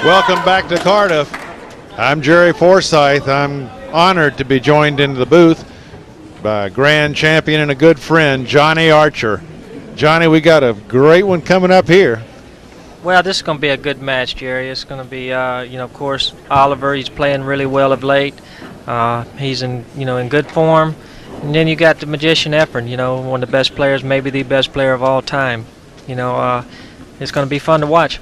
Welcome back to Cardiff. I'm Jerry Forsyth. I'm honored to be joined into the booth by a grand champion and a good friend, Johnny Archer. Johnny, we got a great one coming up here. Well, this is going to be a good match, Jerry. It's going to be, of course, Oliver. He's playing really well of late. He's in good form. And then you got the magician Efren, one of the best players, maybe the best player of all time. It's going to be fun to watch.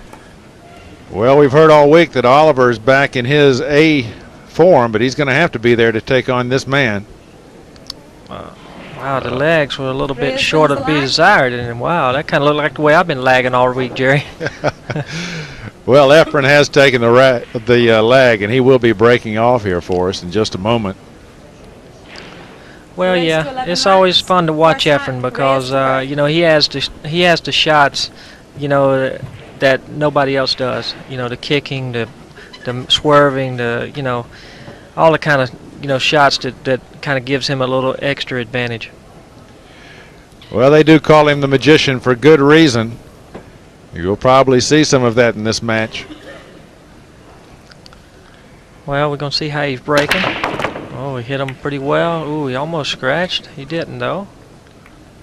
Well, we've heard all week that Oliver's back in his A form, but he's going to have to be there to take on this man. Wow, the legs were a little bit short of be desired, and wow, that kind of looked like the way I've been lagging all week, Jerry. Well, Efren has taken the lag, and he will be breaking off here for us in just a moment. Well, yeah, it's always fun to watch Efren because he has the shots, that nobody else does. The kicking, the swerving, all the kind of shots that kind of gives him a little extra advantage. Well, they do call him the magician for good reason. You'll probably see some of that in this match. Well, we're going to see how he's breaking. Oh, he hit him pretty well. Ooh, he almost scratched. He didn't, though.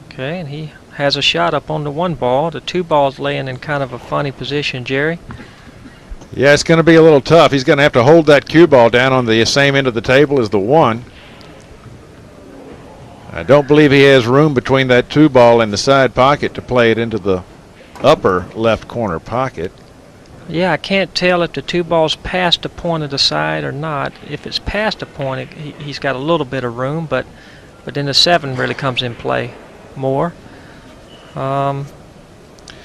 Okay, and he has a shot up on the one ball. The two balls laying in kind of a funny position, Jerry. Yeah, it's going to be a little tough. He's going to have to hold that cue ball down on the same end of the table as the one. I don't believe he has room between that two ball and the side pocket to play it into the upper left corner pocket. Yeah, I can't tell if the two balls past the point of the side or not. If it's past the point, he's got a little bit of room, but then the 7 really comes in play more.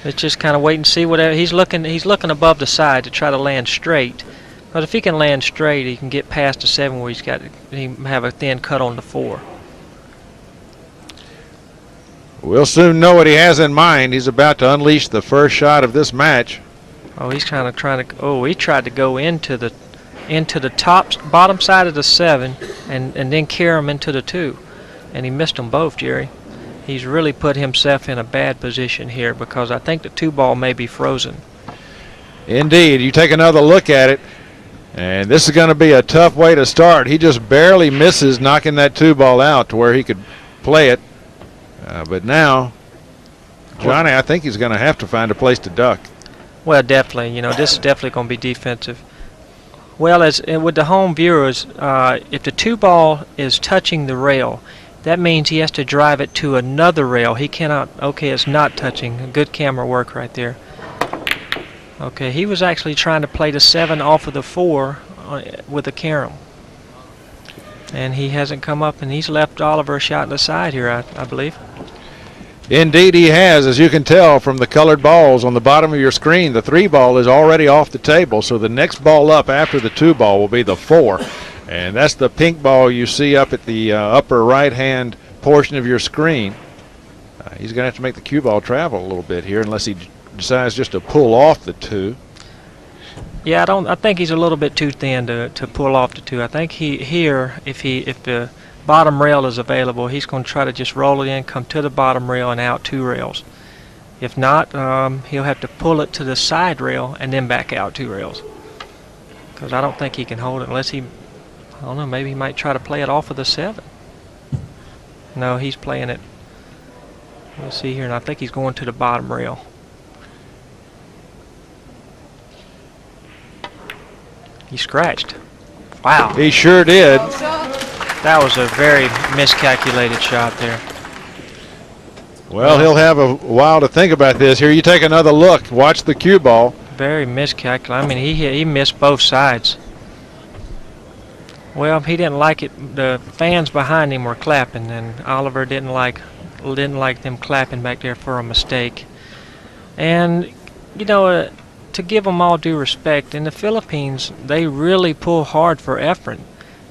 It's just kind of wait and see whatever he's looking above the side to try to land straight. But if he can land straight, he can get past the 7 where he have a thin cut on the 4. We'll soon know what he has in mind. He's about to unleash the first shot of this match. Oh, he's kind of trying to. Oh, he tried to go into the bottom side of the 7 and then carry him into the 2, and he missed them both, Jerry. He's really put himself in a bad position here because I think the 2 ball may be frozen. Indeed. You take another look at it, and this is going to be a tough way to start. He just barely misses knocking that 2 ball out to where he could play it. But now, Johnny, I think he's going to have to find a place to duck. Well, definitely. This is definitely going to be defensive. Well, with the home viewers, if the 2 ball is touching the rail, that means he has to drive it to another rail. He cannot. Okay, it's not touching. Good camera work right there. Okay, he was actually trying to play the 7 off of the 4 with a carom. And he hasn't come up, and he's left Oliver a shot in the side here, I believe. Indeed he has. As you can tell from the colored balls on the bottom of your screen, the 3 ball is already off the table, so the next ball up after the 2 ball will be the 4. And that's the pink ball you see up at the upper right-hand portion of your screen. He's going to have to make the cue ball travel a little bit here unless he decides just to pull off the 2. Yeah, I think he's a little bit too thin to pull off the 2. I think if the bottom rail is available, he's going to try to just roll it in, come to the bottom rail and out 2 rails. If not, he'll have to pull it to the side rail and then back out 2 rails. Because I don't think he can hold it unless I don't know, maybe he might try to play it off of the 7. No, he's playing it. Let's see here, and I think he's going to the bottom rail. He scratched. Wow. He sure did. That was a very miscalculated shot there. Well, he'll have a while to think about this. Here, you take another look. Watch the cue ball. Very miscalculated. I mean, he missed both sides. Well, he didn't like it. The fans behind him were clapping, and Oliver didn't like them clapping back there for a mistake. And to give them all due respect, in the Philippines, they really pull hard for Efren.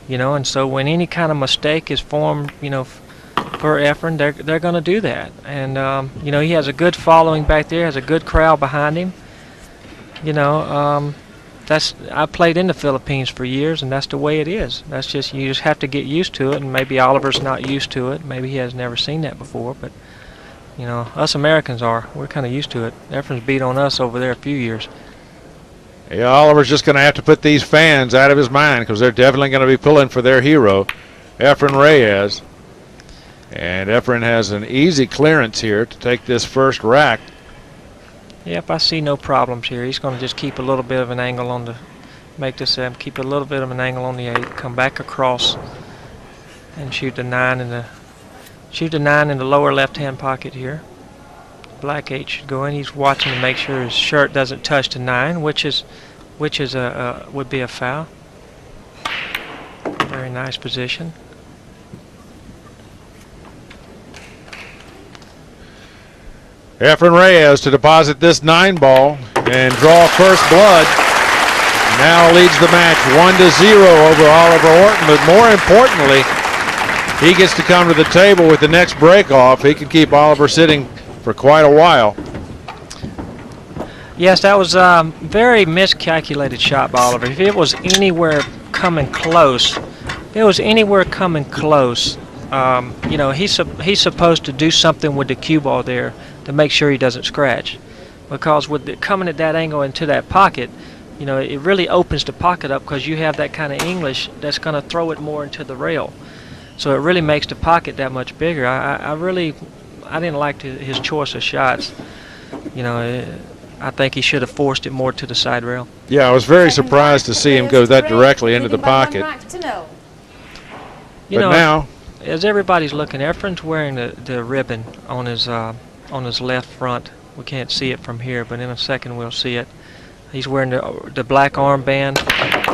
And so when any kind of mistake is formed, for Efren, they're going to do that. And he has a good following back there, has a good crowd behind him. I played in the Philippines for years, and that's the way it is. That's just, you just have to get used to it, and maybe Oliver's not used to it. Maybe he has never seen that before, but us Americans we're kind of used to it. Efren's beat on us over there a few years. Yeah, Oliver's just going to have to put these fans out of his mind because they're definitely going to be pulling for their hero, Efren Reyes. And Efren has an easy clearance here to take this first rack. Yep, I see no problems here. He's going to just keep a little bit of an angle on the, make this keep a little bit of an angle on the 8, come back across, and shoot the 9 in the lower left-hand pocket here. Black 8 should go in. He's watching to make sure his shirt doesn't touch the 9, which would be a foul. Very nice position. Efren Reyes to deposit this 9 ball and draw first blood. Now leads the match 1-0 over Oliver Ortmann, but more importantly, he gets to come to the table with the next break off. He can keep Oliver sitting for quite a while. Yes, that was very miscalculated shot by Oliver. If it was anywhere coming close, you know, he's supposed to do something with the cue ball there to make sure he doesn't scratch, because with it coming at that angle into that pocket, you know, it really opens the pocket up because you have that kind of English that's going to throw it more into the rail. So it really makes the pocket that much bigger. I didn't like his choice of shots. You know, I think he should have forced it more to the side rail. Yeah, I was very surprised to see him go that directly into the pocket. You know, now, as everybody's looking, Efren's wearing the ribbon on his left front. We can't see it from here, but in a second we'll see it. He's wearing the black armband,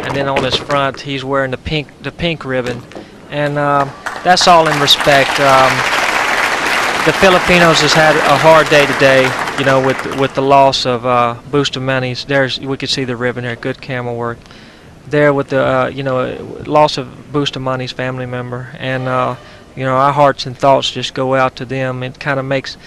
and then on his front he's wearing the pink ribbon, and that's all in respect. The Filipinos has had a hard day today, you know, with the loss of Bustamante. We could see the ribbon there. Good camera work there with the you know, loss of Bustamante's family member, and you know, our hearts and thoughts just go out to them. It kind of makes,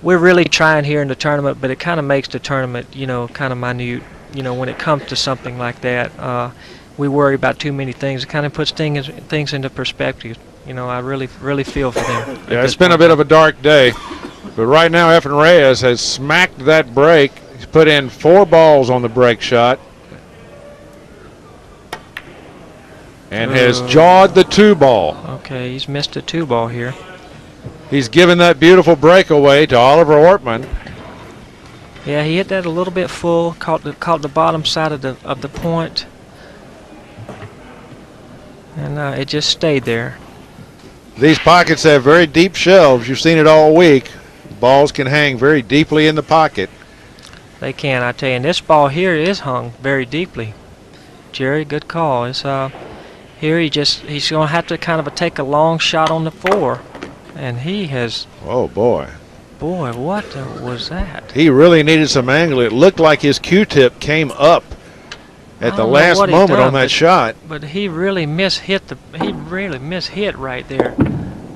we're really trying here in the tournament, but it kind of makes the tournament, you know, kind of minute. You know, when it comes to something like that, we worry about too many things. It kind of puts things into perspective. You know, I really feel for them. yeah, it's been a bit of a dark day, but right now Efren Reyes has smacked that break. He's put in 4 balls on the break shot and has jawed the 2 ball. Okay, he's missed a 2 ball here. He's given that beautiful breakaway to Oliver Ortmann. Yeah, he hit that a little bit full, caught the bottom side of the point, and it just stayed there. These pockets have very deep shelves. You've seen it all week. Balls can hang very deeply in the pocket. They can, I tell you. And this ball here is hung very deeply. Jerry, good call. It's here he's going to have to kind of take a long shot on the 4, and he has. Oh boy. Boy, what was that? He really needed some angle. It looked like his Q-tip came up at the last moment on that shot. But he really mishit right there.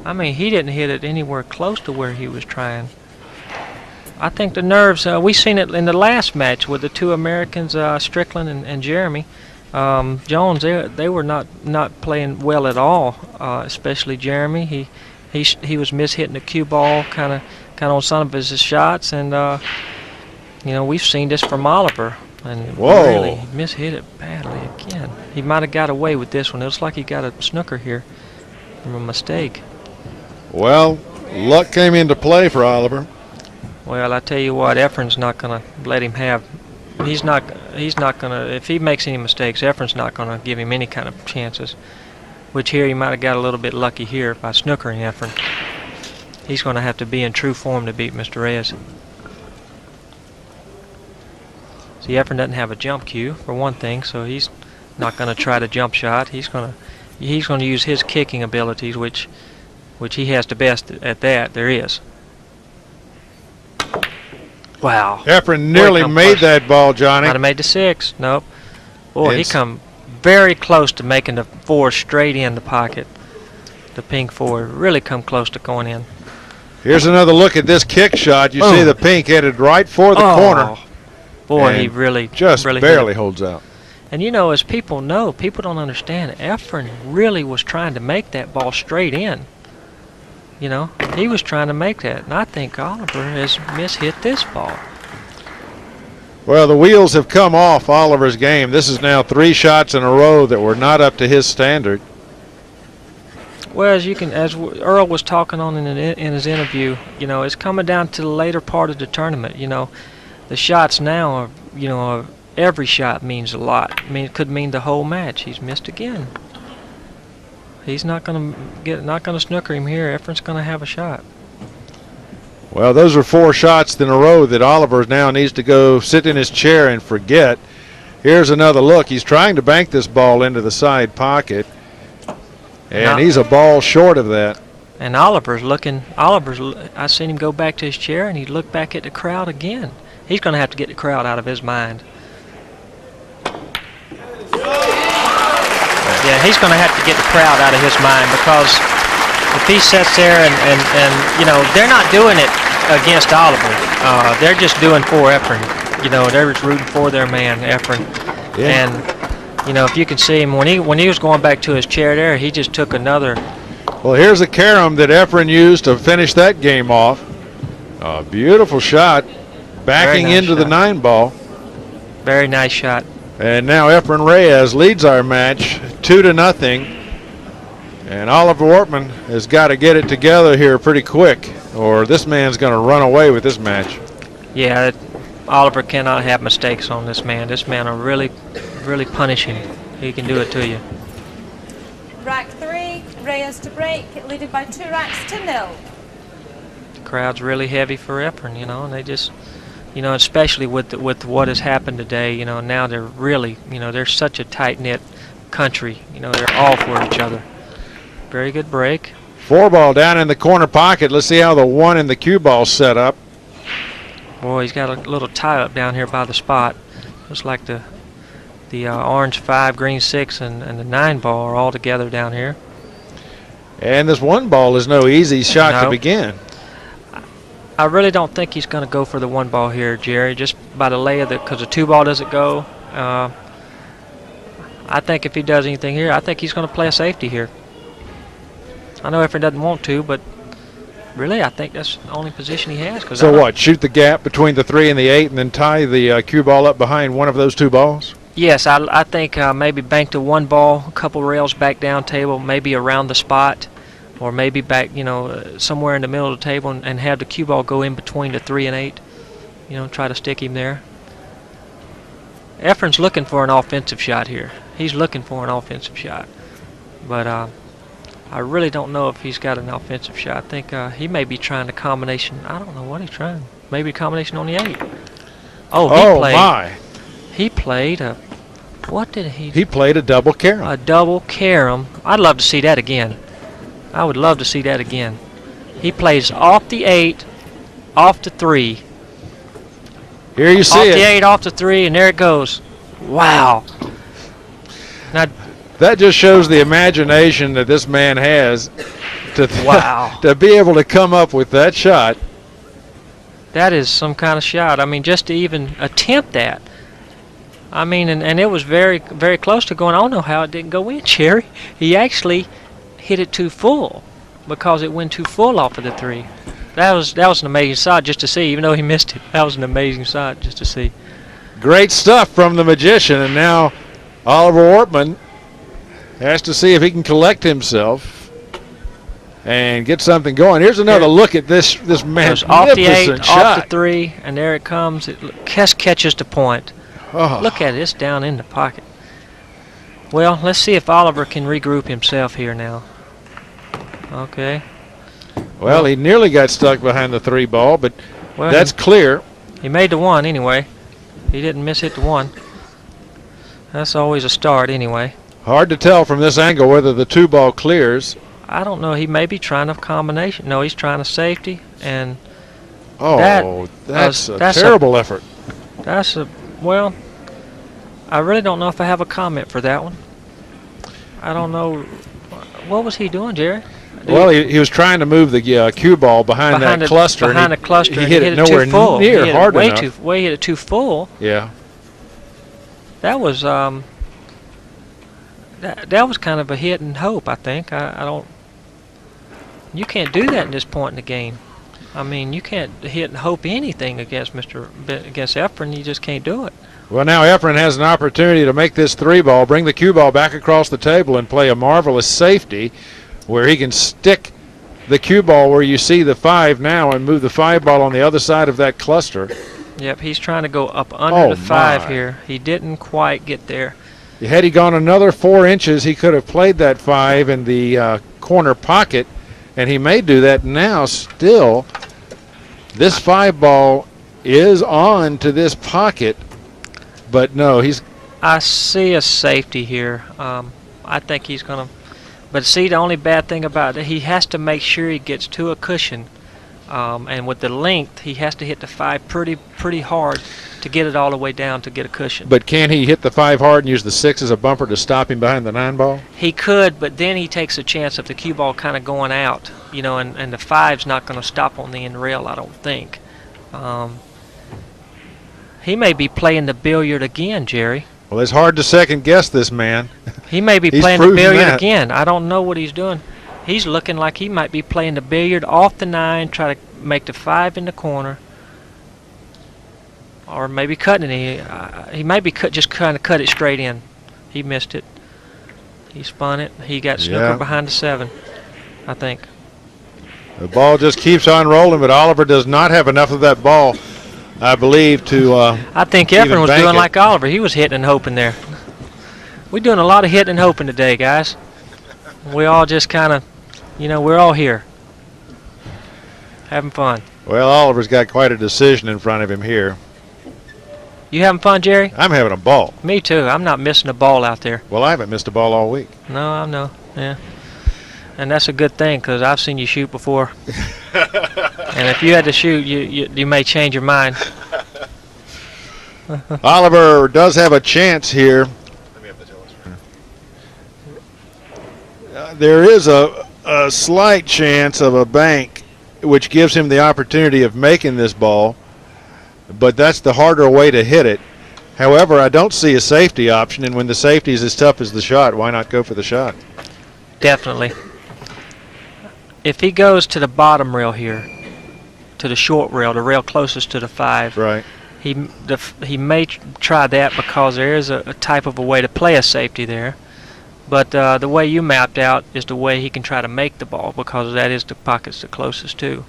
I mean, he didn't hit it anywhere close to where he was trying. I think the nerves, we seen it in the last match with the 2 Americans, Strickland and Jeremy Jones. They were not playing well at all, especially Jeremy. He was mishitting the cue ball kind of on some of his shots, and you know, we've seen this from Oliver, and really mishit it badly again. He might have got away with this one. It looks like he got a snooker here from a mistake. Well, luck came into play for Oliver. Well, I tell you what, Efren's not going to let him have. He's not going to. If he makes any mistakes, Efren's not going to give him any kind of chances. Which here he might have got a little bit lucky here by snookering Efren. He's going to have to be in true form to beat Mr. Reyes. See, Efren doesn't have a jump cue for one thing, so he's not going to try the jump shot. He's going to use his kicking abilities, which he has the best at that there is. Wow. Efren nearly made that ball, Johnny. Might have made the 6. Nope. Boy, he come very close to making the 4 straight in the pocket. The pink 4 really come close to going in. Here's another look at this kick shot. You see the pink headed right for the corner. Boy, he really barely holds out. And you know, as people know, people don't understand, Efren really was trying to make that ball straight in. You know, he was trying to make that. And I think Oliver has mishit this ball. Well, the wheels have come off Oliver's game. This is now 3 shots in a row that were not up to his standard. Well, as Earl was talking on in his interview, it's coming down to the later part of the tournament. The shots now are, every shot means a lot. I mean, it could mean the whole match. He's missed again. He's not going to snooker him here. Efren's going to have a shot. Well, those are 4 shots in a row that Oliver now needs to go sit in his chair and forget. Here's another look. He's trying to bank this ball into the side pocket, and he's a ball short of that. And I seen him go back to his chair, and he looked back at the crowd again. He's going to have to get the crowd out of his mind. Yeah, he's going to have to get the crowd out of his mind, because if he sits there and they're not doing it against Oliver. They're just doing for Efren. They're just rooting for their man, Efren. Yeah. And, if you can see him, when he was going back to his chair there, he just took another. Well, here's a carom that Efren used to finish that game off. A beautiful shot, backing into the 9-ball. Very nice shot. And now Efren Reyes leads our match 2-0. And Oliver Ortmann has got to get it together here pretty quick, or this man's going to run away with this match. Yeah, Oliver cannot have mistakes on this man. This man will really, really punish him. He can do it to you. Rack 3, Reyes to break, leading by 2 racks to 0. The crowd's really heavy for Efren, and they just, especially with what has happened today, now they're really, they're such a tight-knit country. They're all for each other. Very good break. 4-ball down in the corner pocket. Let's see how the 1 and the cue ball set up. Boy, he's got a little tie up down here by the spot. Looks like the orange 5, green 6, and the 9-ball are all together down here. And this 1-ball is no easy shot to begin. I really don't think he's going to go for the 1-ball here, Jerry, just by the lay of because the 2-ball doesn't go. I think if he does anything here, I think he's going to play a safety here. I know Efren doesn't want to, but really I think that's the only position he has. So what, shoot the gap between the 3 and the 8 and then tie the cue ball up behind one of those 2 balls? Yes, I think maybe bank the 1-ball, a couple rails back down table, maybe around the spot, or maybe back, somewhere in the middle of the table, and have the cue ball go in between the 3 and 8. Try to stick him there. Efren's looking for an offensive shot here. He's looking for an offensive shot. But I really don't know if he's got an offensive shot. I think he may be trying a combination. I don't know what he's trying. Maybe a combination on the 8. He played a. What did he? He played a double carom. A double carom. I'd love to see that again. I would love to see that again. He plays off the 8, off the 3. Here you see it. Off the 8, off the 3, and there it goes. Wow. Now. That just shows the imagination that this man has to be able to come up with that shot. That is some kind of shot. I mean, just to even attempt that. I mean, and it was very, very close to going. I don't know how it didn't go in, Cherry. He actually hit it too full because it went too full off of the 3. That was an amazing shot just to see, even though he missed it. That was an amazing shot just to see. Great stuff from the magician, and now Oliver Ortmann has to see if he can collect himself and get something going. Here's another look at this magnificent off the 8, shot. off the 3, and there it comes. It catches the point. Oh. Look at it. It's down in the pocket. Well, let's see if Oliver can regroup himself here now. Okay. Well, he nearly got stuck behind the 3-ball, but that's clear. He made the 1 anyway. He didn't miss hit the 1. That's always a start anyway. Hard to tell from this angle whether the 2-ball clears. I don't know. He may be trying a combination. No, he's trying a safety, and that's a terrible effort. Well, I really don't know if I have a comment for that one. I don't know. What was he doing, Jerry? Well, he was trying to move the cue ball behind that cluster. Behind the cluster, he hit it nowhere near hard enough. He hit it too full. Yeah. That was that was kind of a hit and hope, I think. I don't. You can't do that at this point in the game. I mean, you can't hit and hope anything against Efren. You just can't do it. Well, now Efren has an opportunity to make this 3-ball, bring the cue ball back across the table, and play a marvelous safety where he can stick the cue ball where you see the 5 now and move the 5-ball on the other side of that cluster. Yep, he's trying to go up under the 5 my. here. He didn't quite get there. Had he gone another 4 inches, he could have played that 5 in the corner pocket, and he may do that now. Still, this 5-ball is on to this pocket, but no, I see a safety here. I think he's going to. But see, the only bad thing about it, he has to make sure he gets to a cushion. And with the length, he has to hit the 5 pretty hard to get it all the way down to get a cushion. But can he hit the 5 hard and use the 6 as a bumper to stop him behind the 9-ball? He could, but then he takes a chance of the cue ball kind of going out, you know, and the 5's not going to stop on the end rail, I don't think. He may be playing the billiard again, Jerry. Well, it's hard to second guess this man. He may be He's playing the proven billiard that. again. I don't know what he's doing. He's looking like he might be playing the billiard off the 9, try to make the 5 in the corner, or maybe cutting it. He might be just kind of cut it straight in. He missed it. He spun it. He got snookered behind the 7, I think. The ball just keeps on rolling, but Oliver does not have enough of that ball, I believe, to I think even Efren was bank doing it. like Oliver. He was hitting and hoping there. We're doing a lot of hitting and hoping today, guys. We all just kind of, you know, we're all here. Having fun. Well, Oliver's got quite a decision in front of him here. You having fun, Jerry? I'm having a ball. Me too. I'm not missing a ball out there. Well, I haven't missed a ball all week. No, I know. Yeah. And that's a good thing, because I've seen you shoot before. And if you had to shoot, you may change your mind. Oliver does have a chance here. Let me have the telescope. There is a slight chance of a bank, which gives him the opportunity of making this ball, but that's the harder way to hit it. However, I don't see a safety option, and when the safety is as tough as the shot, why not go for the shot? Definitely. If he goes to the bottom rail here, to the short rail, the rail closest to the 5, Right. he may try that, because there is a type of a way to play a safety there. But the way you mapped out is the way he can try to make the ball, because that is the pocket's the closest to.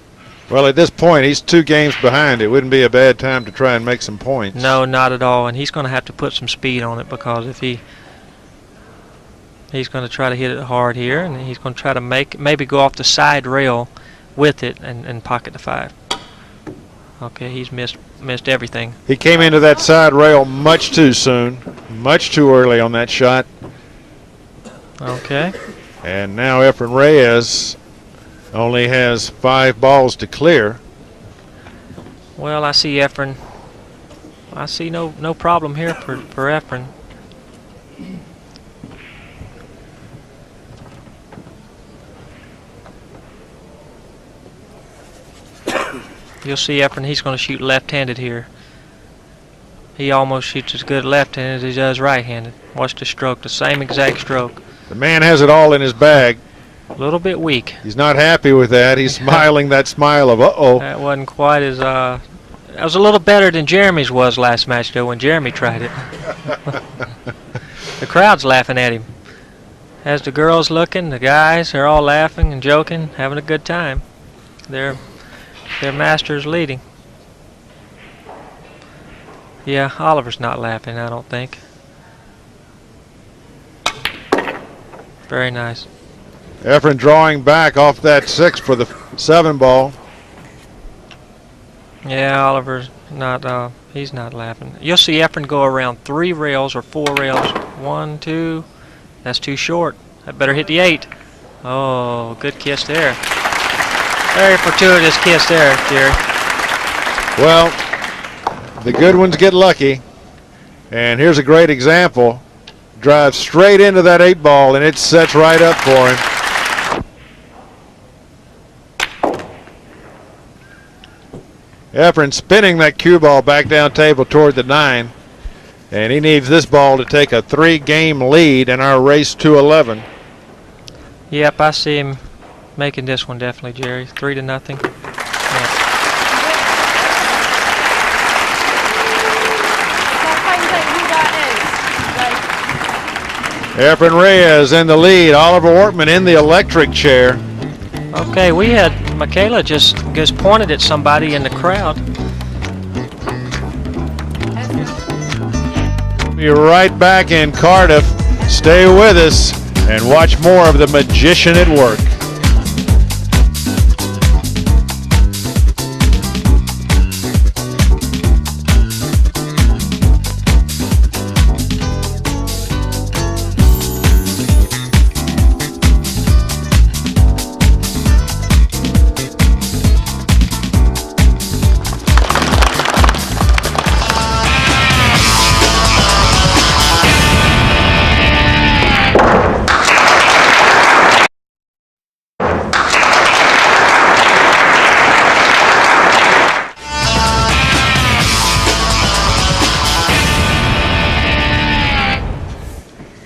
Well, at this point, he's 2 games behind. It wouldn't be a bad time to try and make some points. No, not at all. And he's going to have to put some speed on it, because if he's going to try to hit it hard here, and he's going to try to maybe go off the side rail with it and pocket the 5. Okay, he's missed everything. He came into that side rail much too soon, much too early on that shot. Okay. And now Efren Reyes only has 5 balls to clear. Well, I see Efren. I see no problem here for Efren. You'll see Efren, he's going to shoot left-handed here. He almost shoots as good left-handed as he does right-handed. Watch the stroke, the same exact stroke. The man has it all in his bag. A little bit weak. He's not happy with that. He's smiling that smile of uh-oh. That wasn't quite as, that was a little better than Jeremy's was last match, though, when Jeremy tried it. The crowd's laughing at him. As the girls looking, the guys, they're all laughing and joking, having a good time. Their master's leading. Yeah, Oliver's not laughing, I don't think. Very nice. Efren drawing back off that 6 for the 7 ball. Yeah, Oliver's not, he's not laughing. You'll see Efren go around 3 rails or 4 rails. 1, 2. That's too short. I better hit the 8. Oh, good kiss there. Very fortuitous kiss there, Jerry. Well, the good ones get lucky. And here's a great example. Drives straight into that 8 ball, and it sets right up for him. Efren spinning that cue ball back down table toward the 9. And he needs this ball to take a 3-game lead in our race to 11. Yep, I see him making this one definitely, Jerry. 3-0. Yeah. Efren Reyes in the lead. Oliver Ortmann in the electric chair. Okay, we had Michaela just pointed at somebody in the crowd. Be right back in Cardiff. Stay with us and watch more of the magician at work.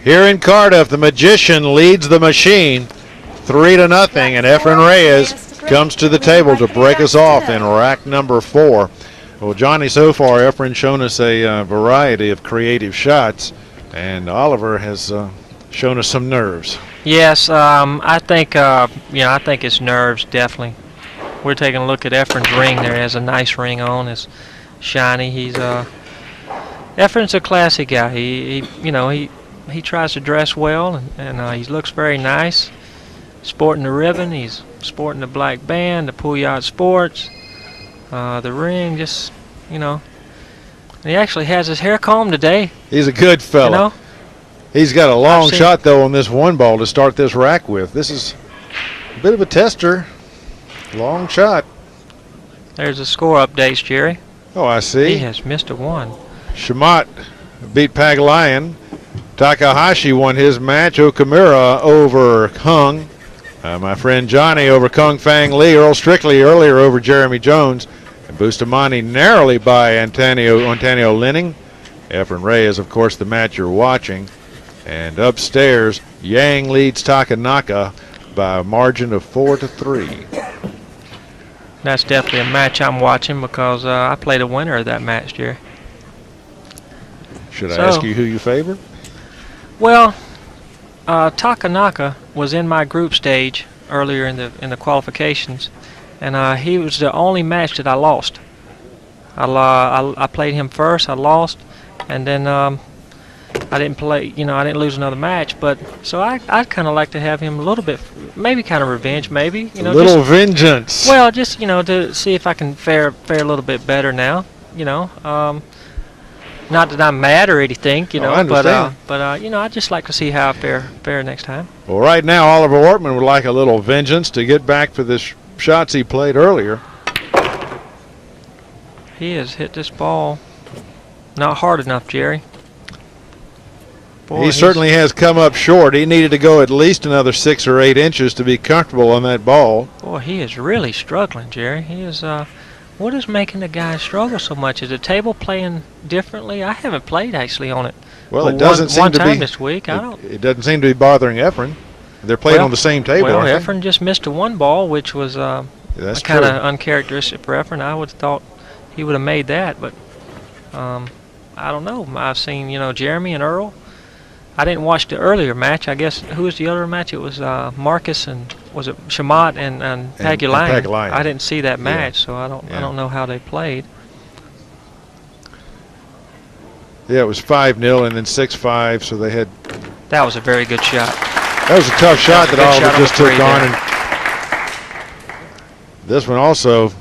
Here in Cardiff, the magician leads the machine 3-0, and Efren Reyes comes to the table to break us off in rack number 4. Well, Johnny, so far Efren's shown us a variety of creative shots, and Oliver has shown us some nerves. Yes, I think I think it's nerves definitely. We're taking a look at Efren's ring there. He has a nice ring on. It's shiny. Efren's a classy guy. He tries to dress well, and he looks very nice. Sporting the ribbon, he's sporting the black band, the Pool Yacht Sports, the ring, just, And he actually has his hair combed today. He's a good fella. He's got a long shot, though, on this one ball to start this rack with. This is a bit of a tester. Long shot. There's the score updates, Jerry. Oh, I see. He has missed a one. Shamat beat Paglayan. Takahashi won his match. Okamura over Kung. My friend Johnny over Kung Fang Lee. Earl Strictly earlier over Jeremy Jones. And Bustamante narrowly by Antonio Linning. Efren Reyes, of course, the match you're watching. And upstairs, Yang leads Takanaka by a margin of 4-3. That's definitely a match I'm watching because I played a winner of that match, Jerry. Should I ask you who you favor? Well, Takanaka was in my group stage earlier in the qualifications, and he was the only match that I lost. I played him first. I lost, and then I didn't play. I didn't lose another match. But so I'd kind of like to have him a little bit, maybe kind of revenge, maybe. A little vengeance. Well, just to see if I can fare a little bit better now. Not that I'm mad or anything, but I'd just like to see how I fare next time. Well, right now, Oliver Ortmann would like a little vengeance to get back for the shots he played earlier. He has hit this ball not hard enough, Jerry. Boy, he certainly has come up short. He needed to go at least another 6 or 8 inches to be comfortable on that ball. Boy, he is really struggling, Jerry. He is. What is making the guy struggle so much? Is the table playing differently? I haven't played actually on it. Well, it doesn't seem to be this week. It doesn't seem to be bothering Efren. They're playing on the same table. Well, Efren just missed a one ball, which was kind of uncharacteristic for Efren. I would have thought he would have made that, but I don't know. I've seen Jeremy and Earl. I didn't watch the earlier match. I guess who was the other match? It was Marcus and was it Shamat and Pagulayan. I didn't see that match, so I don't know how they played. Yeah, it was 5-0 and then 6-5, so they had. That was a very good shot. That was a tough shot that Oliver just took on, and this one also.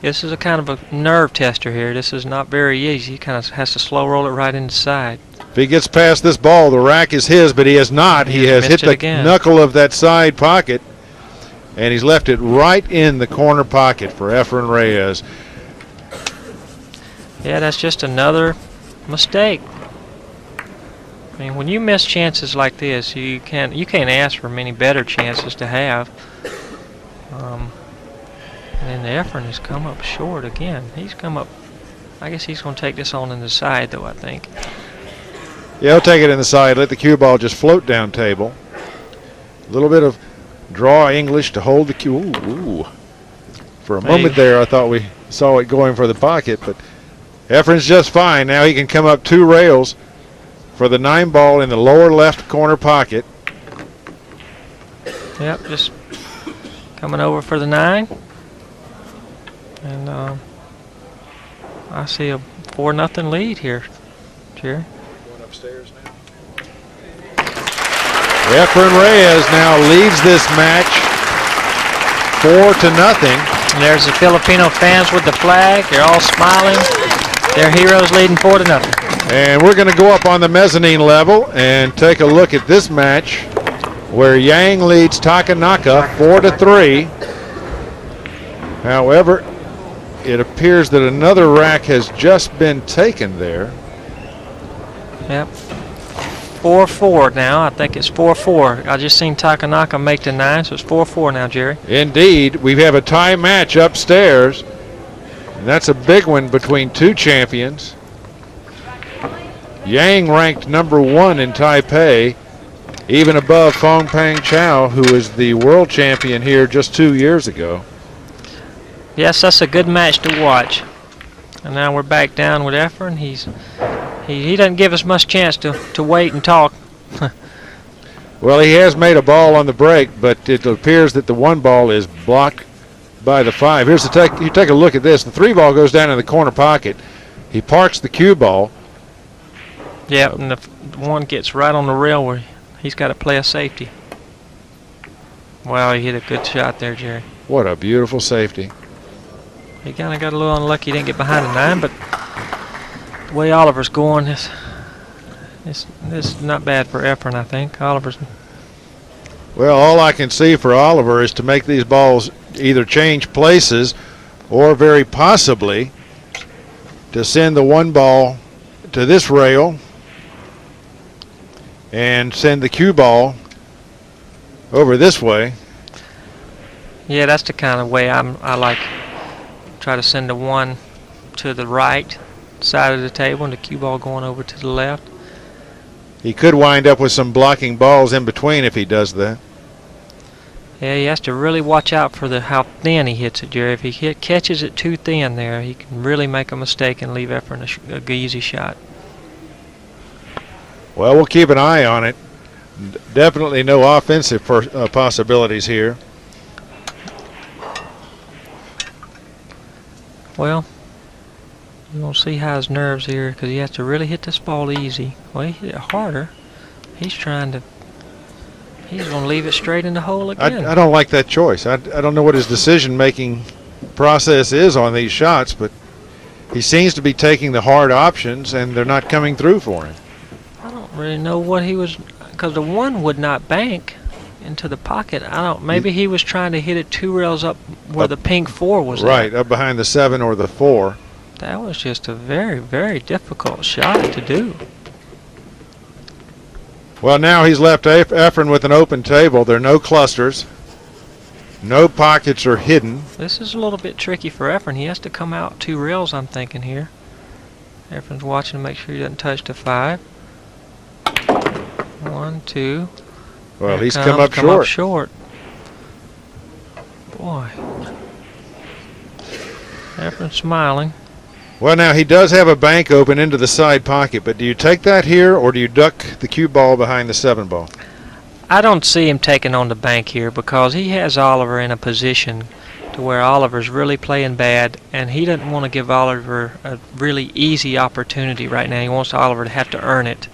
This is a kind of a nerve tester here. This is not very easy. He kind of has to slow roll it right inside. If he gets past this ball, the rack is his, but he has not. He has hit the knuckle of that side pocket, and he's left it right in the corner pocket for Efren Reyes. Yeah, that's just another mistake. I mean, when you miss chances like this, you can't ask for many better chances to have. And then Efren has come up short again. He's come up. I guess he's going to take this on in the side, though, I think. Yeah, he'll take it in the side. Let the cue ball just float down table. A little bit of draw English to hold the cue. Ooh. For a moment there, I thought we saw it going for the pocket, but Efren's just fine. Now he can come up 2 rails for the 9 ball in the lower left corner pocket. Yep, just coming over for the 9. And I see a 4-0 lead here, Jerry. Going upstairs now. Efren Reyes now leads this match 4-0. And there's the Filipino fans with the flag. They're all smiling. Their heroes leading 4-0. And we're going to go up on the mezzanine level and take a look at this match where Yang leads Takanaka 4-3. However, it appears that another rack has just been taken there. Yep. 4-4 now. I think it's 4-4. I just seen Takanaka make the 9, so it's 4-4 now, Jerry. Indeed, we have a tie match upstairs. And that's a big one between two champions. Yang ranked #1 in Taipei, even above Fong Pang Chao, who was the world champion here just 2 years ago. Yes, that's a good match to watch. And now we're back down with Efren. He doesn't give us much chance to wait and talk. Well, he has made a ball on the break, but it appears that the 1 ball is blocked by the 5. Here's the you take a look at this. The 3 ball goes down in the corner pocket. He parks the cue ball. Yep, and the 1 gets right on the rail where he's got to play a safety. Wow, he hit a good shot there, Jerry. What a beautiful safety. He kind of got a little unlucky. He didn't get behind the 9, but the way Oliver's going, this is not bad for Efren, I think. Oliver's. Well, all I can see for Oliver is to make these balls either change places or very possibly to send the 1 ball to this rail and send the cue ball over this way. Yeah, that's the kind of way I like. Try to send the 1 to the right side of the table and the cue ball going over to the left. He could wind up with some blocking balls in between if he does that. Yeah, he has to really watch out for how thin he hits it, Jerry. If he catches it too thin there, he can really make a mistake and leave Efren a easy shot. Well, we'll keep an eye on it. Definitely no offensive possibilities here. Well, we're going to see how his nerves here, because he has to really hit this ball easy. Well, he hit it harder. He's going to leave it straight in the hole again. I don't like that choice. I don't know what his decision-making process is on these shots, but he seems to be taking the hard options, and they're not coming through for him. I don't really know what he was, because the 1 would not bank into the pocket. Maybe he was trying to hit it 2 rails up where the pink 4 was. Right, at. up behind the 7 or the 4. That was just a very, very difficult shot to do. Well, now he's left Efren with an open table. There are no clusters. No pockets are hidden. This is a little bit tricky for Efren. He has to come out 2 rails, I'm thinking here. Efren's watching to make sure he doesn't touch the 5. 1, 2. Well, Here he's comes, come up short. Boy. Efren's smiling. Well, now he does have a bank open into the side pocket, but do you take that here or do you duck the cue ball behind the 7 ball? I don't see him taking on the bank here because he has Oliver in a position to where Oliver's really playing bad, and he doesn't want to give Oliver a really easy opportunity right now. He wants Oliver to have to earn it.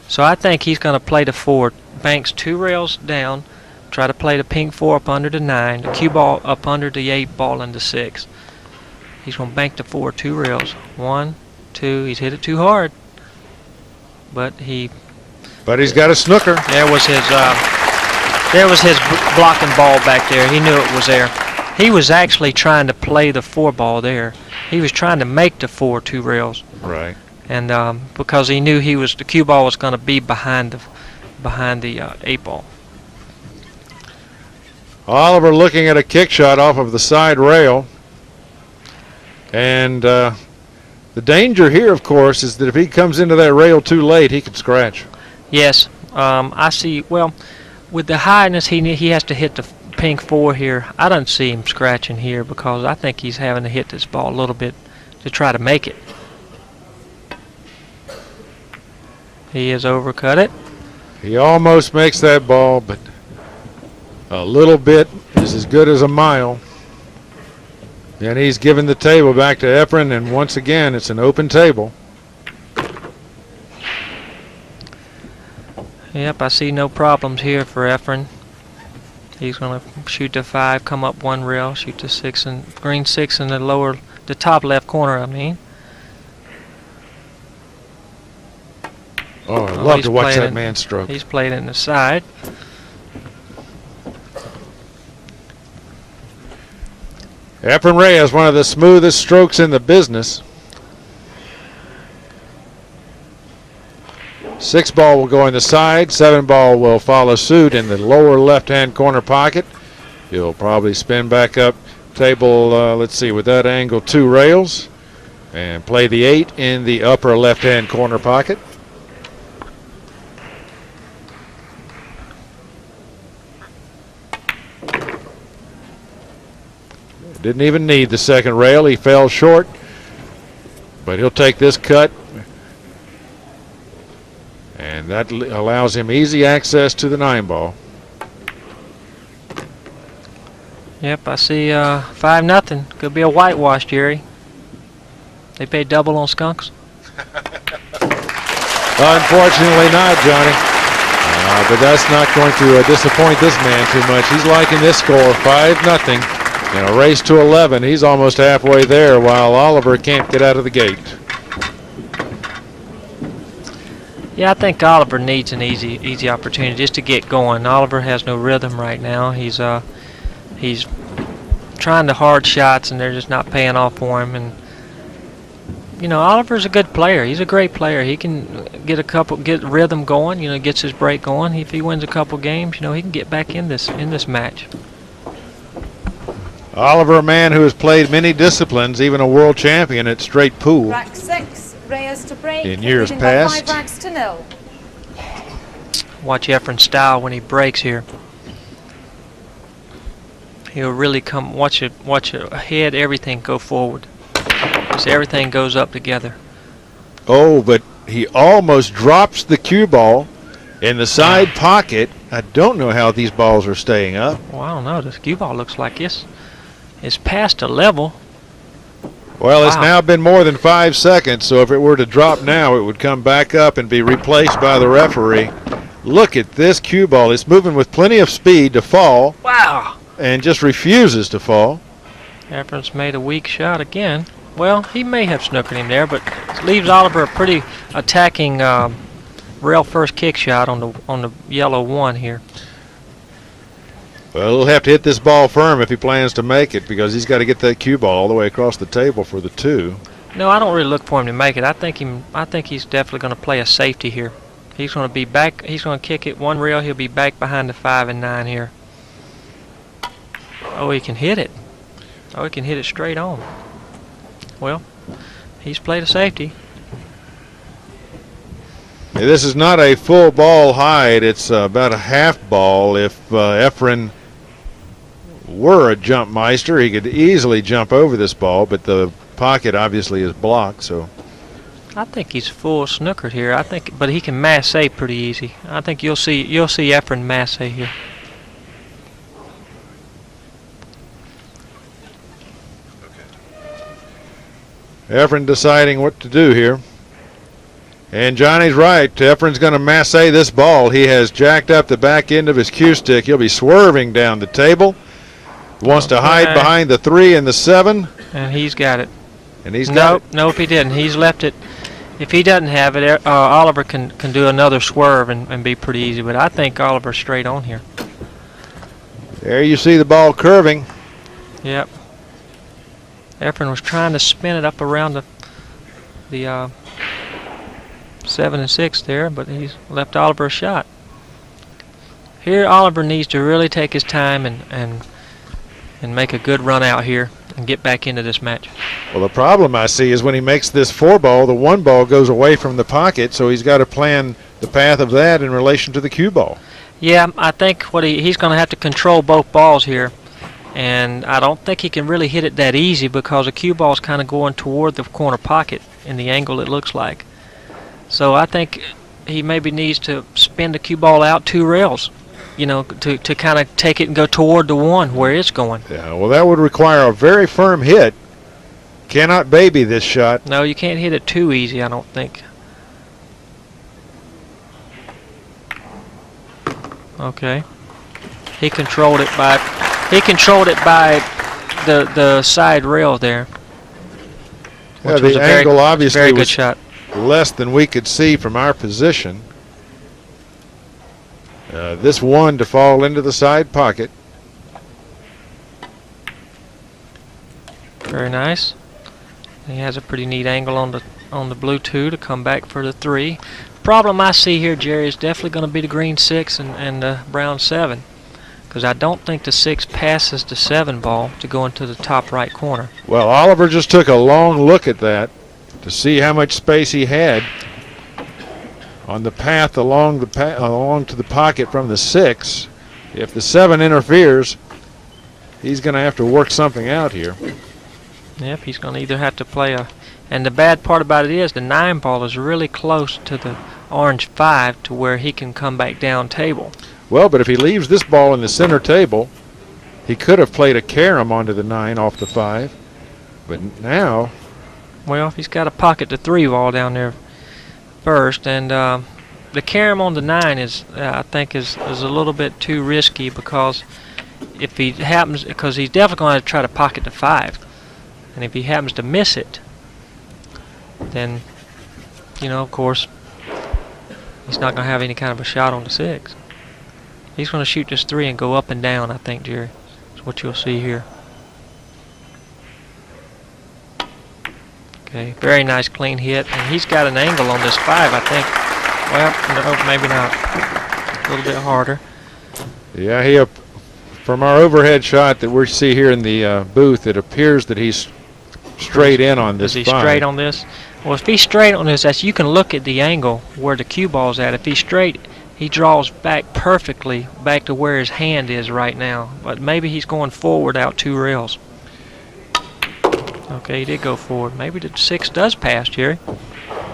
So I think he's going to play the 4, banks 2 rails down, try to play the pink 4 up under the 9, the cue ball up under the 8 ball and the 6. He's going to bank the 4 2 rails. 1, 2. He's hit it too hard, but he's got a snooker. There was his blocking ball back there. He knew it was there. He was actually trying to play the 4 ball there. He was trying to make the 4 2 rails. Right. And because he knew the cue ball was going to be behind the 8 ball. Oliver looking at a kick shot off of the side rail. And the danger here, of course, is that if he comes into that rail too late, he could scratch. Yes, I see. Well, with the highness, he has to hit the pink 4 here. I don't see him scratching here because I think he's having to hit this ball a little bit to try to make it. He has overcut it. He almost makes that ball, but a little bit is as good as a mile. And he's given the table back to Efren, and once again, it's an open table. Yep, I see no problems here for Efren. He's going to shoot the 5, come up 1 rail, shoot the 6, and green 6 in the top left corner, I mean. Oh, I love to watch that man stroke. He's played in the side. Efren Reyes, one of the smoothest strokes in the business. 6 ball will go in the side. 7 ball will follow suit in the lower left-hand corner pocket. He'll probably spin back up table, let's see, with that angle 2 rails, and play the 8 in the upper left-hand corner pocket. Didn't even need the second rail. He fell short, but he'll take this cut, and that allows him easy access to the 9 ball. Yep, I see 5-0. Could be a whitewash, Jerry. They pay double on skunks. Unfortunately not, Johnny. But that's not going to disappoint this man too much. He's liking this score, 5-0. In a race to 11, he's almost halfway there, while Oliver can't get out of the gate. Yeah, I think Oliver needs an easy opportunity just to get going. Oliver has no rhythm right now. He's trying the hard shots, and they're just not paying off for him. And you know, Oliver's a good player. He's a great player. He can get rhythm going. You know, gets his break going. If he wins a couple games, you know, he can get back in this match. Oliver, a man who has played many disciplines, even a world champion at straight pool. Rack 6, Reyes to break. In years leading by past. 5 racks to 0. Watch Efren's style when he breaks here. He'll really come. Watch it ahead. Everything go forward. So everything goes up together. Oh, but he almost drops the cue ball in the side pocket. I don't know how these balls are staying up. Well, I don't know. This cue ball looks like it's past a level. Well, it's now been more than 5 seconds, so if it were to drop now, it would come back up and be replaced by the referee. Look at this cue ball. It's moving with plenty of speed to fall. Wow. And just refuses to fall. Efren's made a weak shot again. Well, he may have snookered him there, but leaves Oliver a pretty attacking rail first kick shot on the yellow 1 here. Well, he'll have to hit this ball firm if he plans to make it, because he's got to get that cue ball all the way across the table for the 2. No, I don't really look for him to make it. I think he's definitely going to play a safety here. He's going to be back. He's going to kick it 1 rail. He'll be back behind the 5 and 9 here. Oh, he can hit it. Oh, he can hit it straight on. Well, he's played a safety. This is not a full ball height. It's about a half ball. If Efren were a jump meister, he could easily jump over this ball, but the pocket obviously is blocked. So I think he's full snookered here. But he can masse pretty easy. I think you'll see Efren masse here. Efren deciding what to do here. And Johnny's right. Efren's going to masse this ball. He has jacked up the back end of his cue stick. He'll be swerving down the table. Wants to hide behind the 3 and the 7. And he's got it. And he's got it. Nope, he didn't. He's left it. If he doesn't have it, Oliver can do another swerve and be pretty easy. But I think Oliver's straight on here. There you see the ball curving. Yep. Efren was trying to spin it up around the 7 and 6 there, but he's left Oliver a shot. Here, Oliver needs to really take his time and make a good run out here and get back into this match. Well, the problem I see is when he makes this 4 ball, the 1 ball goes away from the pocket, so he's got to plan the path of that in relation to the cue ball. Yeah, I think he's going to have to control both balls here. And I don't think he can really hit it that easy because the cue ball is kind of going toward the corner pocket in the angle it looks like. So I think he maybe needs to spin the cue ball out 2 rails, you know, to kind of take it and go toward the 1 where it's going. Yeah, well, that would require a very firm hit. Cannot baby this shot. No, you can't hit it too easy, I don't think. Okay. He controlled it by the side rail there. Yeah, Which was the a very, angle obviously very good was shot. less than we could see from our position. This one to fall into the side pocket. Very nice. He has a pretty neat angle on the blue 2 to come back for the 3. Problem I see here, Jerry, is definitely going to be the green 6 and the brown 7, because I don't think the 6 passes the 7 ball to go into the top right corner. Well, Oliver just took a long look at that to see how much space he had on the path along to the pocket from the 6. If the 7 interferes, he's going to have to work something out here. Yep, he's going to either have to play a... And the bad part about it is the 9 ball is really close to the orange 5 to where he can come back down table. Well, but if he leaves this ball in the center table, he could have played a carom onto the 9 off the 5. But now... Well, he's got to pocket the 3 ball down there first. And the carom on the 9 is, I think, is a little bit too risky, because if he happens... Because he's definitely going to try to pocket the 5. And if he happens to miss it, then, you know, of course, he's not going to have any kind of a shot on the 6. He's going to shoot this 3 and go up and down, I think, Jerry. That's what you'll see here. Okay, very nice clean hit. And he's got an angle on this 5, I think. Well, no, maybe not. A little bit harder. Yeah, from our overhead shot that we see here in the booth, it appears that he's straight in on this 5. Is he straight on this? Well, if he's straight on this, you can look at the angle where the cue ball's at. If he's straight, he draws back perfectly back to where his hand is right now. But maybe he's going forward out 2 rails. Okay, he did go forward. Maybe the 6 does pass, Jerry.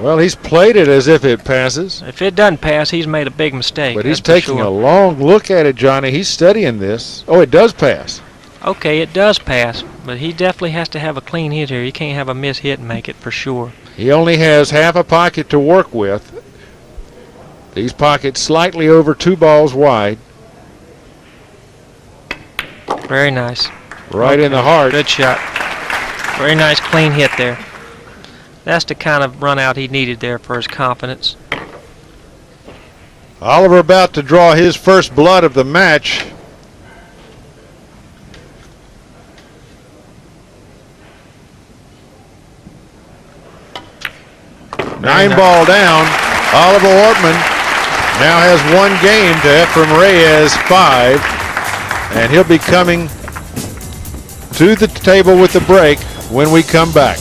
Well, he's played it as if it passes. If it doesn't pass, he's made a big mistake. But he's taking a long look at it, Johnny. He's studying this. Oh, it does pass. Okay, it does pass, but he definitely has to have a clean hit here. He can't have a miss hit and make it for sure. He only has half a pocket to work with. These pockets slightly over 2 balls wide. Very nice. Right in the heart. Good shot. Very nice clean hit there. That's the kind of run out he needed there for his confidence. Oliver about to draw his first blood of the match. Nine ball down. Oliver Ortmann now has 1 game to Efren Reyes 5. And he'll be coming to the table with the break when we come back.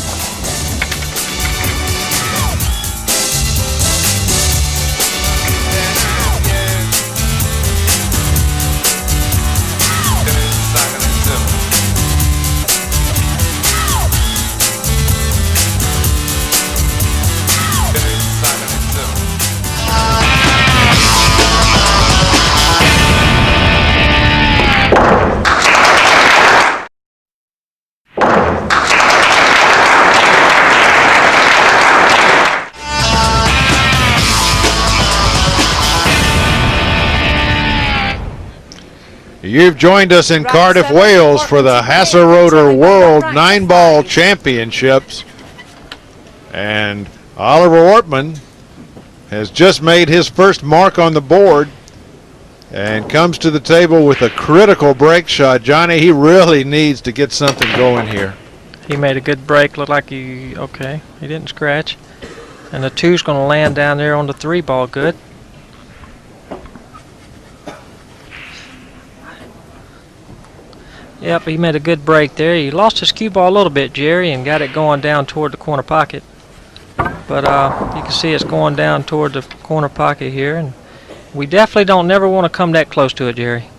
You've joined us in Cardiff, Wales for the Hasseroder World 9-Ball Championships. And Oliver Ortmann has just made his first mark on the board and comes to the table with a critical break shot. Johnny, he really needs to get something going here. He made a good break. Looked like he didn't scratch. And the 2's going to land down there on the 3 ball good. Yep, he made a good break there. He lost his cue ball a little bit, Jerry, and got it going down toward the corner pocket. But you can see it's going down toward the corner pocket here, and we definitely don't never want to come that close to it, Jerry.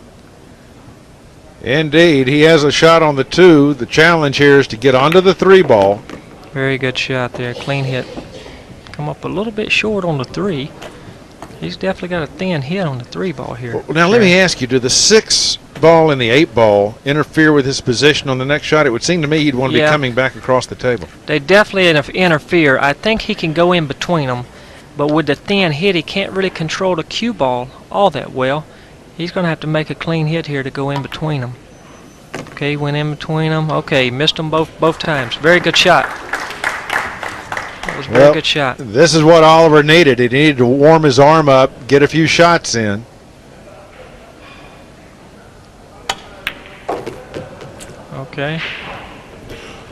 Indeed, he has a shot on the 2. The challenge here is to get onto the 3 ball. Very good shot there, clean hit. Come up a little bit short on the 3. He's definitely got a thin hit on the 3 ball here. Well, now, let me ask you, do the 6 ball and the 8 ball interfere with his position on the next shot? It would seem to me he'd want to be coming back across the table. They definitely interfere. I think he can go in between them, but with the thin hit, he can't really control the cue ball all that well. He's going to have to make a clean hit here to go in between them. Okay, went in between them. Okay, missed them both times. Very good shot. That was a very good shot. This is what Oliver needed. He needed to warm his arm up, get a few shots in. Okay.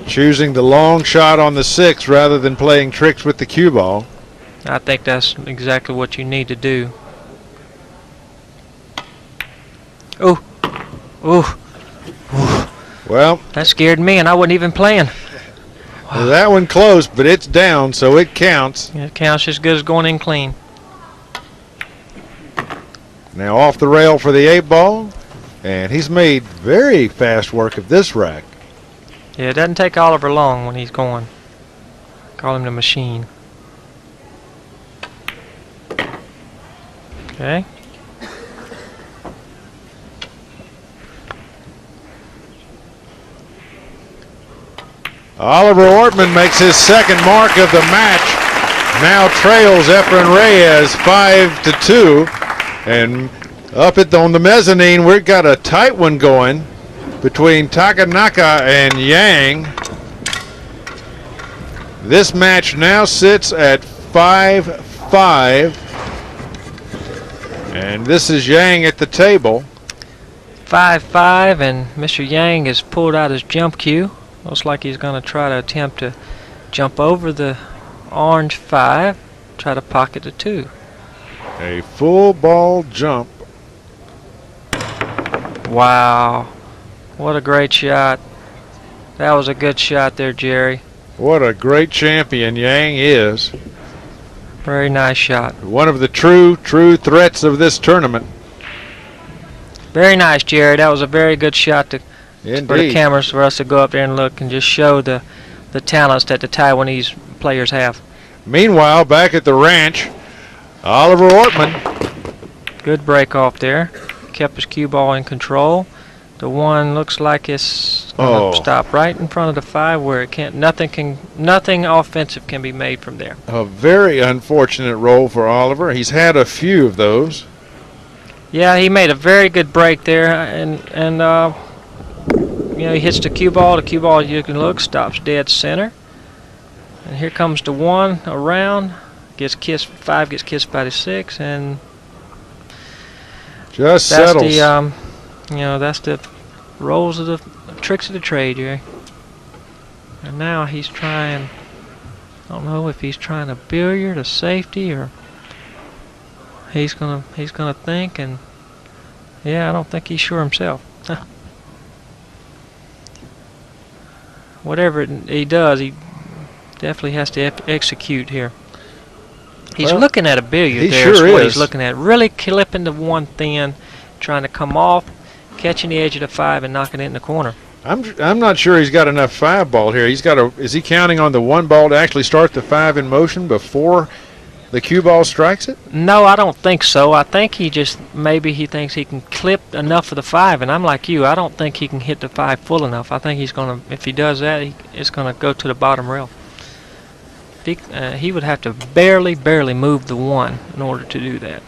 Choosing the long shot on the 6 rather than playing tricks with the cue ball. I think that's exactly what you need to do. Oh. Oh. Well, that scared me, and I wasn't even playing. Wow. That one close, but it's down, so it counts. It counts as good as going in clean. Now off the rail for the 8 ball, and he's made very fast work of this rack. Yeah, it doesn't take Oliver long when he's going. Call him the machine. Okay. Oliver Ortmann makes his second mark of the match. Now trails Efren Reyes 5-2. And up on the mezzanine, we've got a tight one going between Takanaka and Yang. This match now sits at 5-5. And this is Yang at the table. 5-5, and Mr. Yang has pulled out his jump cue. Looks like he's going to try to attempt to jump over the orange 5, try to pocket the 2. A full ball jump. Wow. What a great shot. That was a good shot there, Jerry. What a great champion Yang is. Very nice shot. One of the true threats of this tournament. Very nice, Jerry. That was a very good shot for the Indeed. cameras, for us to go up there and look and just show the talents that the Taiwanese players have. Meanwhile, back at the ranch, Oliver Ortmann. Good break off there. Kept his cue ball in control. The 1 looks like it's going to stop right in front of the 5, where it can't. Nothing offensive can be made from there. A very unfortunate roll for Oliver. He's had a few of those. Yeah, he made a very good break there, and you know, he hits the cue ball. The cue ball, you can look, stops dead center. And here comes the 1 around. Gets kissed. 5 gets kissed by the 6, and just that's settles. That's the rolls of the tricks of the trade, Jerry. And now he's trying. I don't know if he's trying a billiard, a safety, or he's gonna think. And yeah, I don't think he's sure himself. Whatever he does, he definitely has to execute here. He's looking at a billiard there. Sure is what is. he's looking at. Really clipping the 1 thin, trying to come off, catching the edge of the 5, and knocking it in the corner. I'm not sure he's got enough 5 ball here. Is he counting on the 1 ball to actually start the 5 in motion before the cue ball strikes it? No, I don't think so. I think maybe he thinks he can clip enough of the 5, and I'm like you. I don't think he can hit the 5 full enough. I think if he does that, it's gonna go to the bottom rail. He would have to barely move the 1 in order to do that.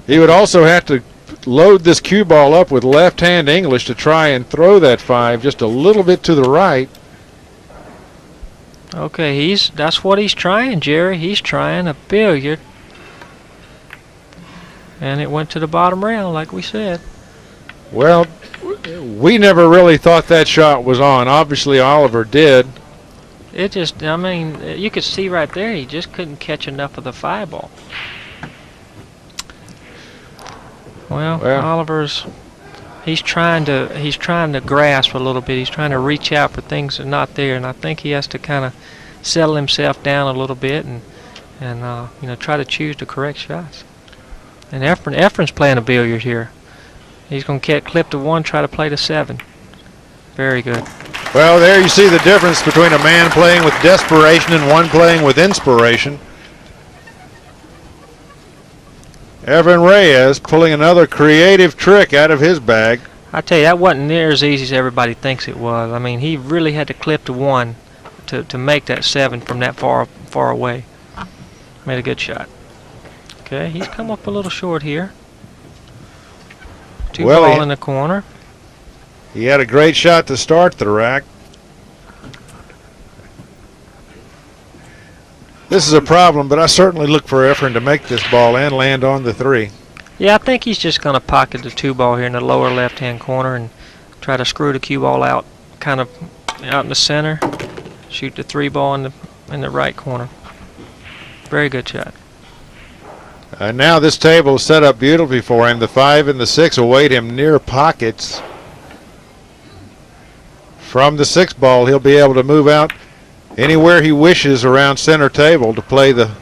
He would also have to load this cue ball up with left-hand English to try and throw that 5 just a little bit to the right. Okay, that's what he's trying, Jerry. He's trying a billiard. And it went to the bottom rail, like we said. Well, we never really thought that shot was on. Obviously, Oliver did. It just, I mean, you could see right there, he just couldn't catch enough of the 5 ball. Well, Oliver's, he's trying to grasp a little bit. He's trying to reach out for things that are not there, and I think he has to kind of settle himself down a little bit and try to choose the correct shots. And Efren's playing a billiard here. He's going to clip the 1, try to play the 7. Very good. Well, there you see the difference between a man playing with desperation and one playing with inspiration. Efren Reyes pulling another creative trick out of his bag. I tell you, that wasn't near as easy as everybody thinks it was. I mean, he really had to clip to 1 to make that 7 from that far away. Made a good shot. Okay, he's come up a little short here. Two ball in the corner. He had a great shot to start the rack. This is a problem, but I certainly look for Efren to make this ball and land on the 3. Yeah, I think he's just going to pocket the 2 ball here in the lower left-hand corner and try to screw the cue ball out, kind of out in the center. Shoot the 3 ball in the right corner. Very good shot. Now this table is set up beautifully for him. The 5 and the 6 await him near pockets. From the 6 ball, he'll be able to move out anywhere he wishes around center table to play the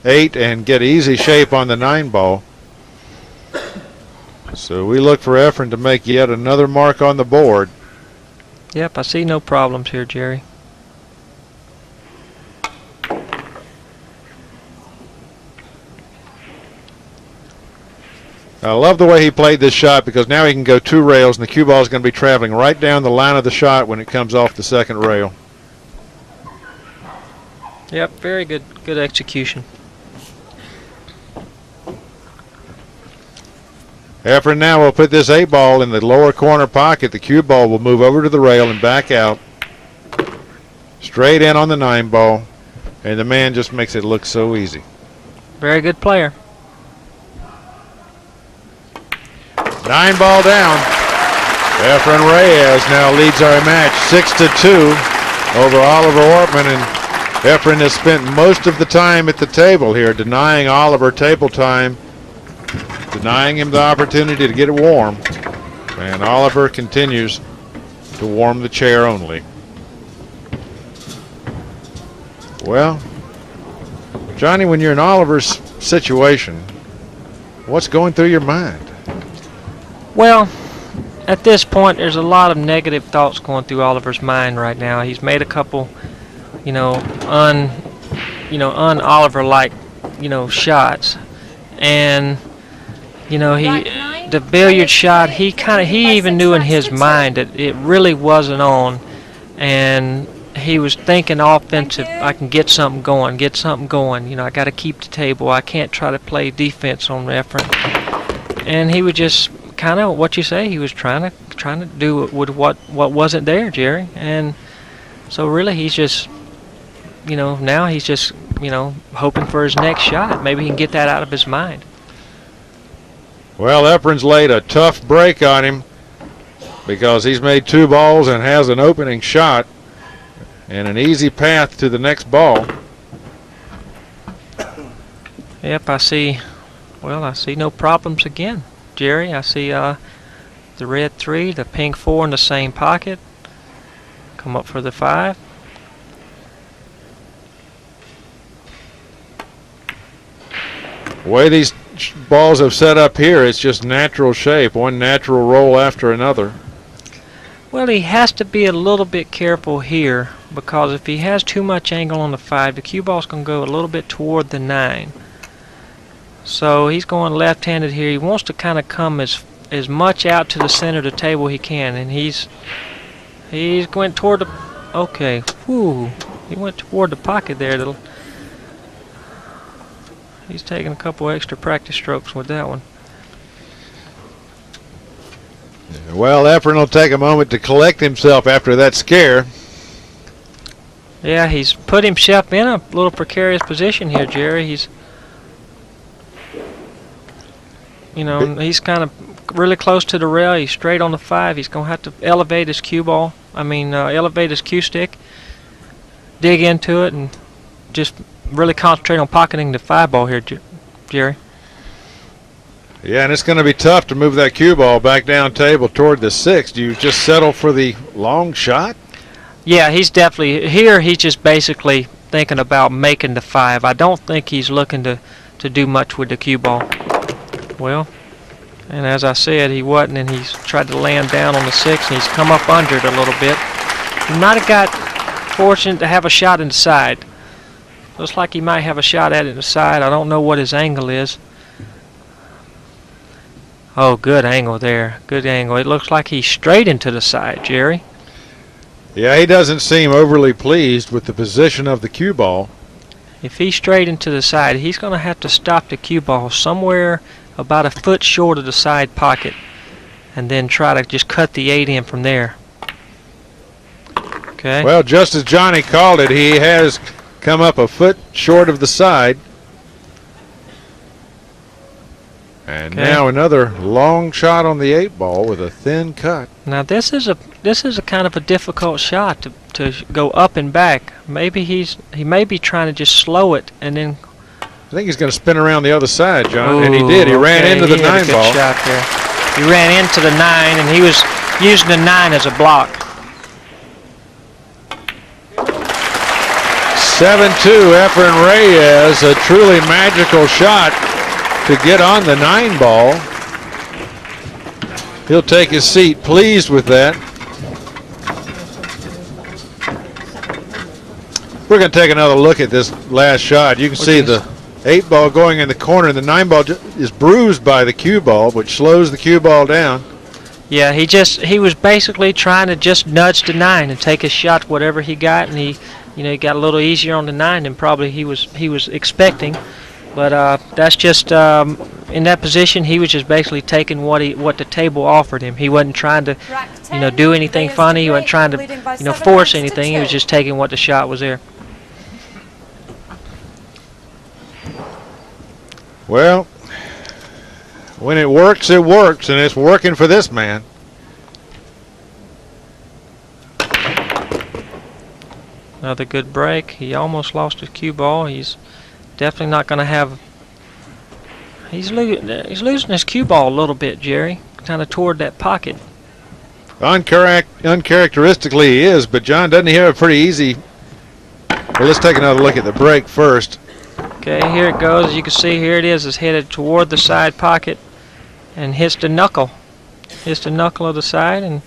8 and get easy shape on the 9 ball. So we look for Efren to make yet another mark on the board. Yep, I see no problems here, Jerry. I love the way he played this shot because now he can go 2 rails and the cue ball is going to be traveling right down the line of the shot when it comes off the 2nd rail. Yep, very good execution. Efren now will put this 8 ball in the lower corner pocket. The cue ball will move over to the rail and back out. Straight in on the 9 ball. And the man just makes it look so easy. Very good player. 9 ball down. Efren Reyes now leads our match 6-2 over Oliver Ortmann, and Efren has spent most of the time at the table here, denying Oliver table time, denying him the opportunity to get it warm. And Oliver continues to warm the chair only. Well, Johnny, when you're in Oliver's situation, what's going through your mind? Well, at this point, there's a lot of negative thoughts going through Oliver's mind right now. He's made a couple, un-Oliver-like, shots, and the billiard shot. He even knew in his mind that it really wasn't on, and he was thinking offensive. I can get something going. I got to keep the table. I can't try to play defense on Efren, and he was just kind of what you say. He was trying to do with what wasn't there, Jerry. And so really he's just now he's just hoping for his next shot. Maybe he can get that out of his mind. Well, Efren's laid a tough break on him because he's made 2 balls and has an opening shot and an easy path to the next ball. Yep, I see no problems again, Jerry. I see the red 3, the pink 4 in the same pocket. Come up for the 5. The way these balls have set up here, it's just natural shape, one natural roll after another. Well, he has to be a little bit careful here because if he has too much angle on the 5, the cue ball's going to go a little bit toward the 9. So he's going left-handed here. He wants to kind of come as much out to the center of the table he can, and he's going toward the. Okay, whoo! He went toward the pocket there. He's taking a couple extra practice strokes with that one. Well, Efren will take a moment to collect himself after that scare. Yeah, he's put himself in a little precarious position here, Jerry. He's he's kind of really close to the rail. He's straight on the 5. He's going to have to elevate his cue ball. Elevate his cue stick, dig into it, and just really concentrate on pocketing the 5 ball here, Jerry. Yeah, and it's going to be tough to move that cue ball back down table toward the 6. Do you just settle for the long shot? Yeah, he's definitely here. He's just basically thinking about making the 5. I don't think he's looking to do much with the cue ball. Well, and as I said, he wasn't, and he's tried to land down on the 6, and he's come up under it a little bit. He might have got fortunate to have a shot in the side. Looks like he might have a shot at it in the side. I don't know what his angle is. Oh, good angle there. Good angle. It looks like he's straight into the side, Jerry. Yeah, he doesn't seem overly pleased with the position of the cue ball. If he's straight into the side, he's going to have to stop the cue ball somewhere about a foot short of the side pocket and then try to just cut the 8 in from there. Okay. Well, just as Johnny called it, he has come up a foot short of the side. And Okay. now another long shot on the 8 ball with a thin cut. Now this is a kind of a difficult shot to go up and back. Maybe he may be trying to just slow it and then. I think he's going to spin around the other side, John, and he did. He ran okay, into the he had 9 a good ball. shot there. He ran into the 9 and he was using the 9 as a block. 7-2, Efren Reyes, a truly magical shot to get on the 9 ball. He'll take his seat, pleased with that. We're going to take another look at this last shot. You can see the 8 ball going in the corner, and the 9 ball is bruised by the cue ball, which slows the cue ball down. Yeah, he was basically trying to just nudge the 9 and take a shot whatever he got, and he got a little easier on the 9 than probably he was expecting. But that's just in that position, he was just basically taking what the table offered him. He wasn't trying to, do anything funny. He wasn't trying to, force anything. He was just taking what the shot was there. Well, when it works, and it's working for this man. Another good break. He almost lost his cue ball. He's definitely not going to have. He's losing his cue ball a little bit, Jerry. Kind of toward that pocket. Uncharacteristically, he is, but John, doesn't he have a pretty easy? Well, let's take another look at the break first. Okay, here it goes. As you can see, here it is. It's headed toward the side pocket and hits the knuckle. Hits the knuckle of the side, and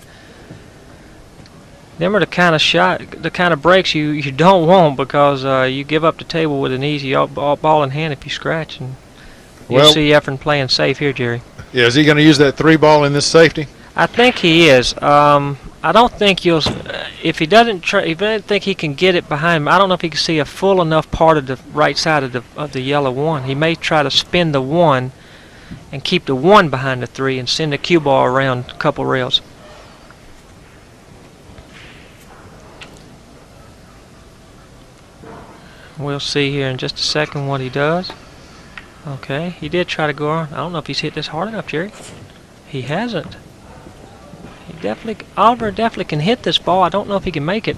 them are the kind of breaks you don't want, because you give up the table with an easy ball in hand if you scratch. And you'll see Efren playing safe here, Jerry. Yeah, is he going to use that 3 ball in this safety? I think he is. I don't think you'll. If he doesn't think he can get it behind him, I don't know if he can see a full enough part of the right side of the yellow 1. He may try to spin the 1 and keep the 1 behind the 3 and send the cue ball around a couple rails. We'll see here in just a second what he does. Okay, he did try to go on. I don't know if he's hit this hard enough, Jerry. He hasn't. Oliver definitely can hit this ball. I don't know if he can make it.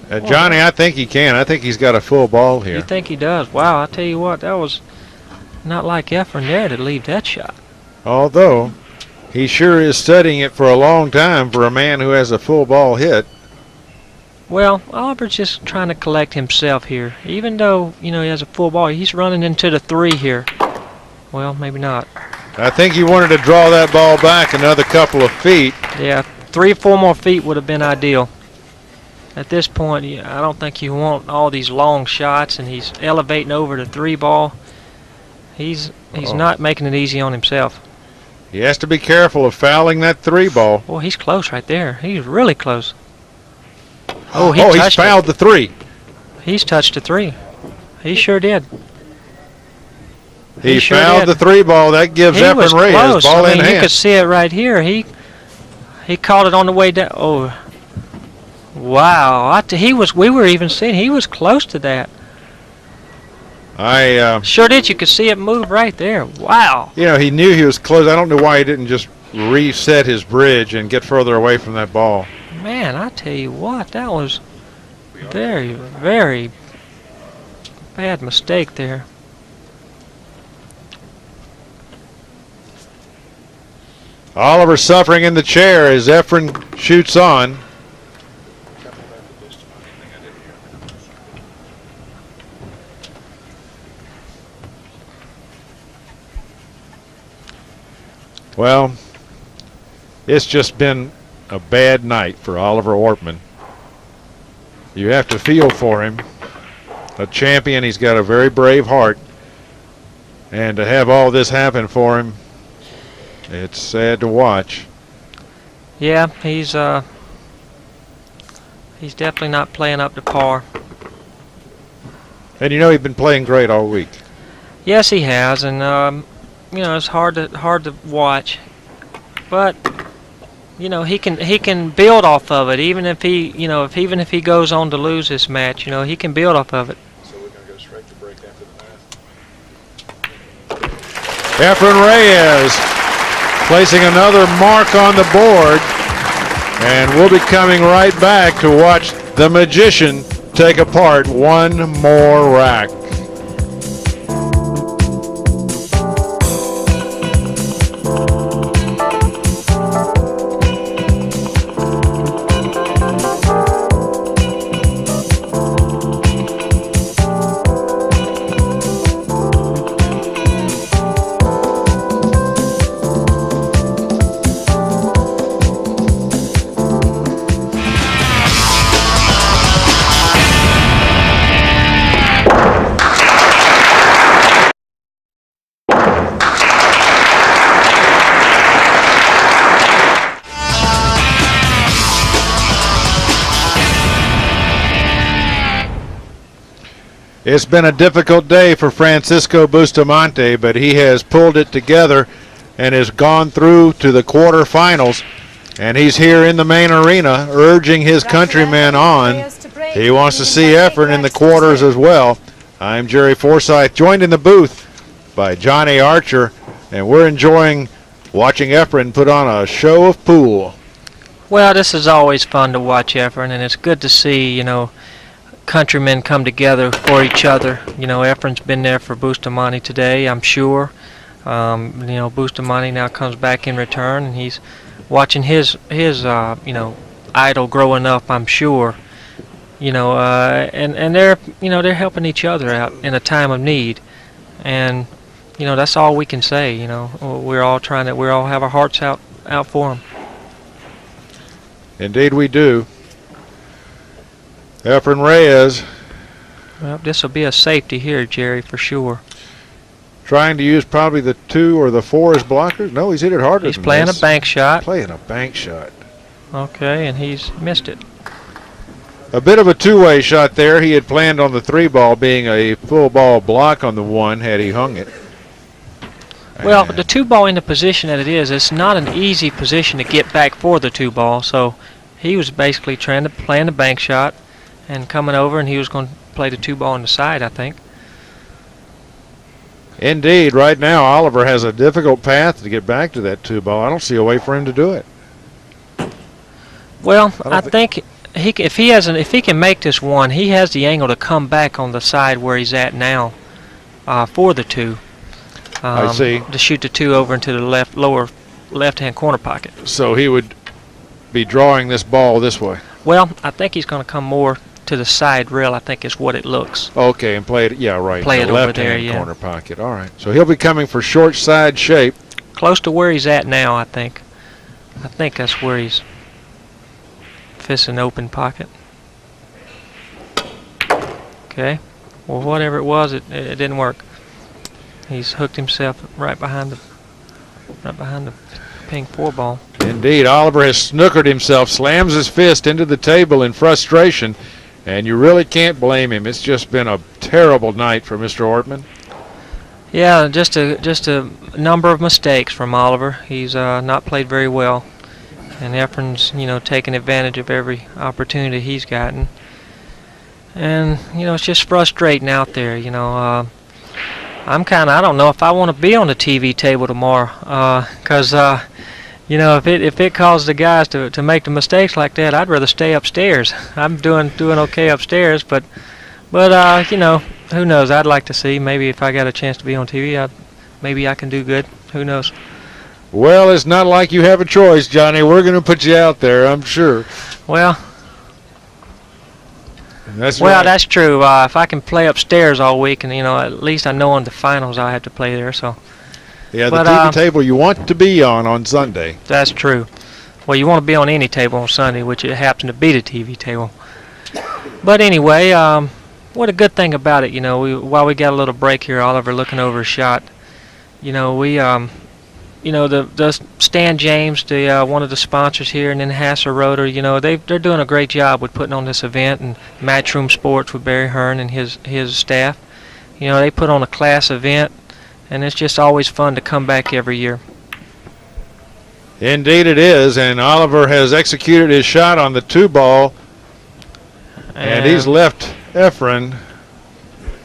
Johnny, I think he can. I think he's got a full ball here. You think he does? Wow, I tell you what, that was not like Efren there to leave that shot. Although, he sure is studying it for a long time for a man who has a full ball hit. Well, Oliver's just trying to collect himself here. Even though, he has a full ball, he's running into the 3 here. Well, maybe not. I think he wanted to draw that ball back another couple of feet. Yeah, 3 or 4 more feet would have been ideal. At this point, I don't think you want all these long shots, and he's elevating over the 3 ball. He's not making it easy on himself. He has to be careful of fouling that 3 ball. Boy, he's close right there. He's really close. Oh, he's fouled the 3. He's touched the 3. He sure did. He fouled the 3 ball. That gives Efren Reyes ball in hand. You could see it right here. He caught it on the way down. Oh, wow! We were even seeing he was close to that. Sure did. You could see it move right there. Wow. He knew he was close. I don't know why he didn't just reset his bridge and get further away from that ball. Man, I tell you what, that was very, very bad mistake there. Oliver suffering in the chair as Efren shoots on. Well, it's just been a bad night for Oliver Ortmann. You have to feel for him. A champion, he's got a very brave heart. And to have all this happen for him, it's sad to watch. Yeah, he's definitely not playing up to par. And you know he's been playing great all week. Yes, he has, and you know, it's hard to watch. But you know, he can build off of it. Even if he, you know, even if he goes on to lose this match, you know, he can build off of it. So we're going to go straight to break after the math. Efren Reyes placing another mark on the board, and we'll be coming right back to watch the magician take apart one more rack. It's been a difficult day for Francisco Bustamante, but he has pulled it together and has gone through to the quarterfinals. And he's here in the main arena urging his countrymen on. He wants to see Efren in the quarters as well. I'm Jerry Forsyth, joined in the booth by Johnny Archer, and we're enjoying watching Efren put on a show of pool. Well, this is always fun to watch, Efren, and it's good to see, you know, countrymen come together for each other. You know, Efren's been there for Bustamante today, I'm sure. You know, Bustamante now comes back in return, and he's watching his you know, idol growing up, I'm sure. You know, and they're, you know, they're helping each other out in a time of need, and you know, that's all we can say. You know, we're all have our hearts out for them. Indeed, we do. Efren Reyes. Well, this will be a safety here, Jerry, for sure. Trying to use probably the 2 or the 4 as blockers. No, he's hit it harder. He's playing a bank shot. Playing a bank shot. Okay, and he's missed it. A bit of a two-way shot there. He had planned on the 3 ball being a full ball block on the 1 had he hung it. Well, the 2 ball in the position that it is, it's not an easy position to get back for the 2 ball. So he was basically trying to play the bank shot and coming over, and he was going to play the 2 ball on the side, I think. Indeed, right now Oliver has a difficult path to get back to that 2 ball. I don't see a way for him to do it. Well, I think if he can make this 1, he has the angle to come back on the side where he's at now for the 2. I see. To shoot the 2 over into the lower left-hand corner pocket. So he would be drawing this ball this way. Well, I think he's going to come more to the side rail, I think is what it looks. Okay, and play it, yeah, right. Play it over there, left-hand yeah. corner pocket. All right. So he'll be coming for short side shape. Close to where he's at now, I think. I think that's where he's fits an open pocket. Okay. Well, whatever it was, it didn't work. He's hooked himself right behind the pink 4 ball. Indeed, Oliver has snookered himself, slams his fist into the table in frustration, and you really can't blame him. It's just been a terrible night for Mr. Ortmann. Yeah, just a number of mistakes from Oliver. He's not played very well, and Efren's, you know, taking advantage of every opportunity he's gotten. And you know, it's just frustrating out there. You know, I don't know if I want to be on the TV table tomorrow, because you know, if it causes the guys to make the mistakes like that, I'd rather stay upstairs. I'm doing okay upstairs, but you know, who knows? I'd like to see, maybe if I got a chance to be on TV, maybe I can do good. Who knows? Well, it's not like you have a choice, Johnny. We're going to put you out there, I'm sure. Well, that's right. That's true. If I can play upstairs all week, and you know, at least I know on the finals I have to play there. So. Yeah, the TV table you want to be on Sunday. That's true. Well, you want to be on any table on Sunday, which it happened to be the TV table. But anyway, what a good thing about it, while we got a little break here, Oliver looking over a shot, the Stan James, one of the sponsors here, and then Hasser Rotor, they're doing a great job with putting on this event, and Matchroom Sports with Barry Hearn and his staff. They put on a class event, and it's just always fun to come back every year. Indeed it is, and Oliver has executed his shot on the 2-ball, and he's left Efren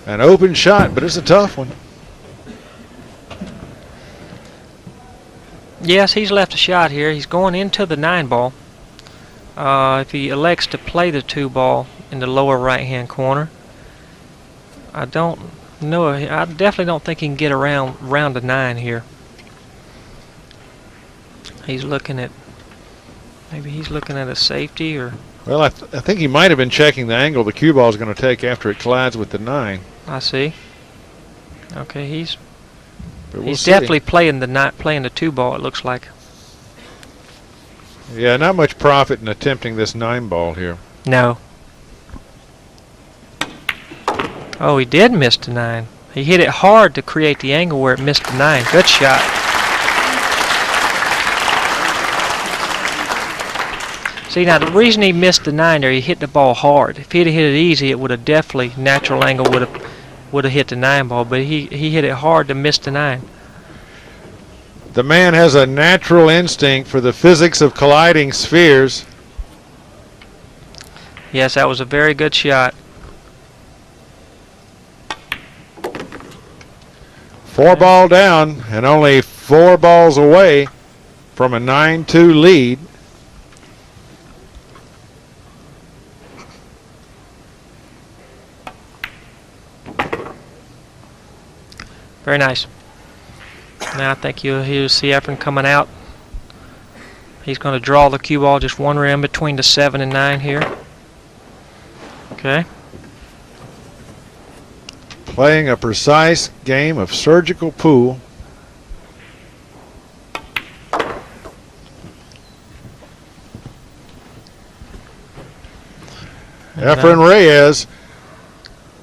an open shot, but it's a tough one. Yes, he's left a shot here. He's going into the 9-ball. If he elects to play the 2-ball in the lower right-hand corner, I don't know. I definitely don't think he can get around the 9 here. He's looking at, maybe he's looking at a safety or. Well, I think he might have been checking the angle the cue ball is going to take after it collides with the 9. I see. Okay, he's He's definitely playing the 2-ball. It looks like. Yeah, not much profit in attempting this 9-ball here. No. Oh, he did miss the 9. He hit it hard to create the angle where it missed the 9. Good shot. See, now the reason he missed the 9 there, he hit the ball hard. If he'd have hit it easy, it would have definitely, natural angle would have hit the 9-ball, but he hit it hard to miss the 9. The man has a natural instinct for the physics of colliding spheres. Yes, that was a very good shot. 4-ball down and only 4 balls away from a 9-2 lead. Very nice. Now I think you'll see Efren coming out. He's going to draw the cue ball just one rim between the 7 and 9 here. Okay. Playing a precise game of surgical pool. Efren Reyes,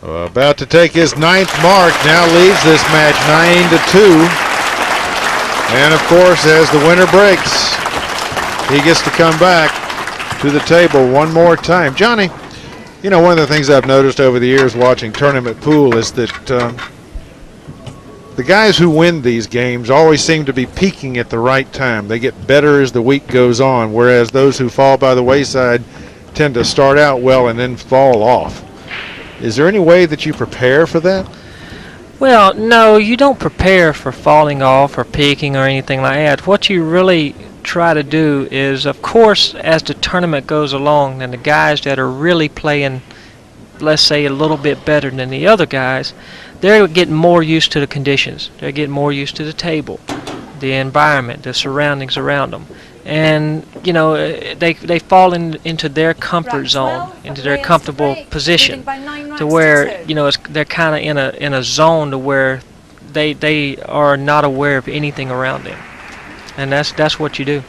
about to take his 9th mark, now leads this match 9-2. And of course, as the winner breaks, he gets to come back to the table one more time. Johnny, one of the things I've noticed over the years watching tournament pool is that the guys who win these games always seem to be peaking at the right time. They get better as the week goes on, whereas those who fall by the wayside tend to start out well and then fall off. Is there any way that you prepare for that? Well, no, you don't prepare for falling off or peaking or anything like that. What you really try to do is, of course, as the tournament goes along, then the guys that are really playing, let's say, a little bit better than the other guys, they're getting more used to the conditions. They're getting more used to the table, the environment, the surroundings around them. And, they fall into their comfort zone, into their comfortable position, to where, they're kind of in a zone to where they are not aware of anything around them. And that's what you do.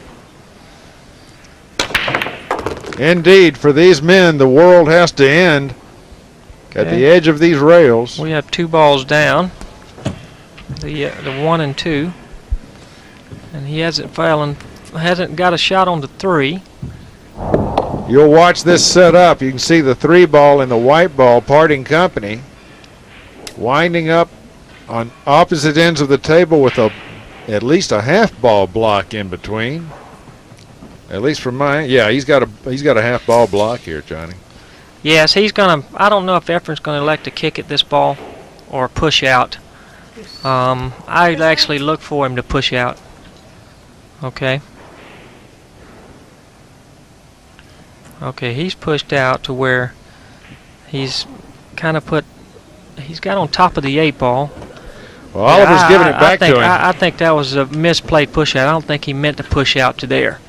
Indeed, for these men, the world has to end at the edge of these rails. We have 2 balls down, the 1 and 2, and he hasn't got a shot on the 3. You'll watch this set up. You can see the 3-ball and the white ball parting company, winding up on opposite ends of the table with at least a half-ball block in between. At least from mine. Yeah, he's got a half-ball block here, Johnny. Yes, he's gonna. I don't know if Efren's gonna elect to kick at this ball or push out. I'd actually look for him to push out. Okay. Okay, he's pushed out to where he's kind of he's got on top of the 8-ball. Well, Oliver's giving it back to him. I think that was a misplayed push out. I don't think he meant to push out to there.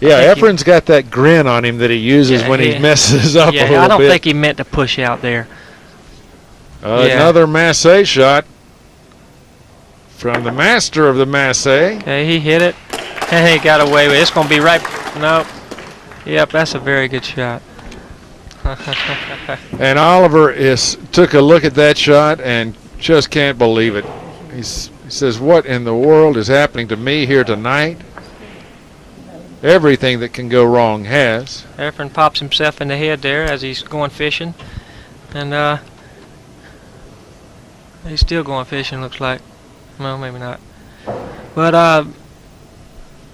Yeah, Efren's got that grin on him that he uses when he messes up a little bit. I don't think he meant to push out there. Another Massey shot from the master of the Massey. Okay, he hit it. He got away with it. It's going to be right Nope. Yep, that's a very good shot. And Oliver took a look at that shot and just can't believe it. He says, "What in the world is happening to me here tonight?" Everything that can go wrong has. Efren pops himself in the head there as he's going fishing, and he's still going fishing. Looks like, well, maybe not. But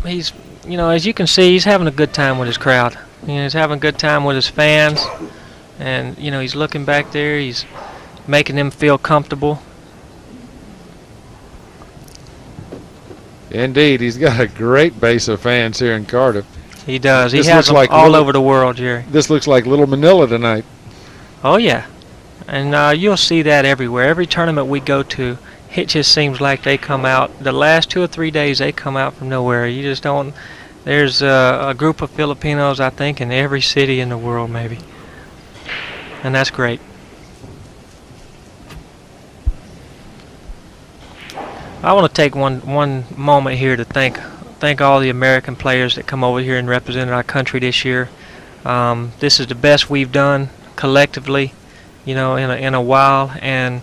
he's, you know, as you can see, he's having a good time with his crowd. You know, he's having a good time with his fans, and you know, he's looking back there. He's making them feel comfortable. Indeed, he's got a great base of fans here in Cardiff. He does. This he has them looks like all over the world, Jerry. This looks like Little Manila tonight. Oh yeah, and you'll see that everywhere. Every tournament we go to, it just seems like they come out. The last 2 or 3 days, they come out from nowhere. You just don't. There's a group of Filipinos, I think, in every city in the world, maybe, and that's great. I want to take one moment here to thank all the American players that come over here and represented our country this year. This is the best we've done collectively, you know, in a while, and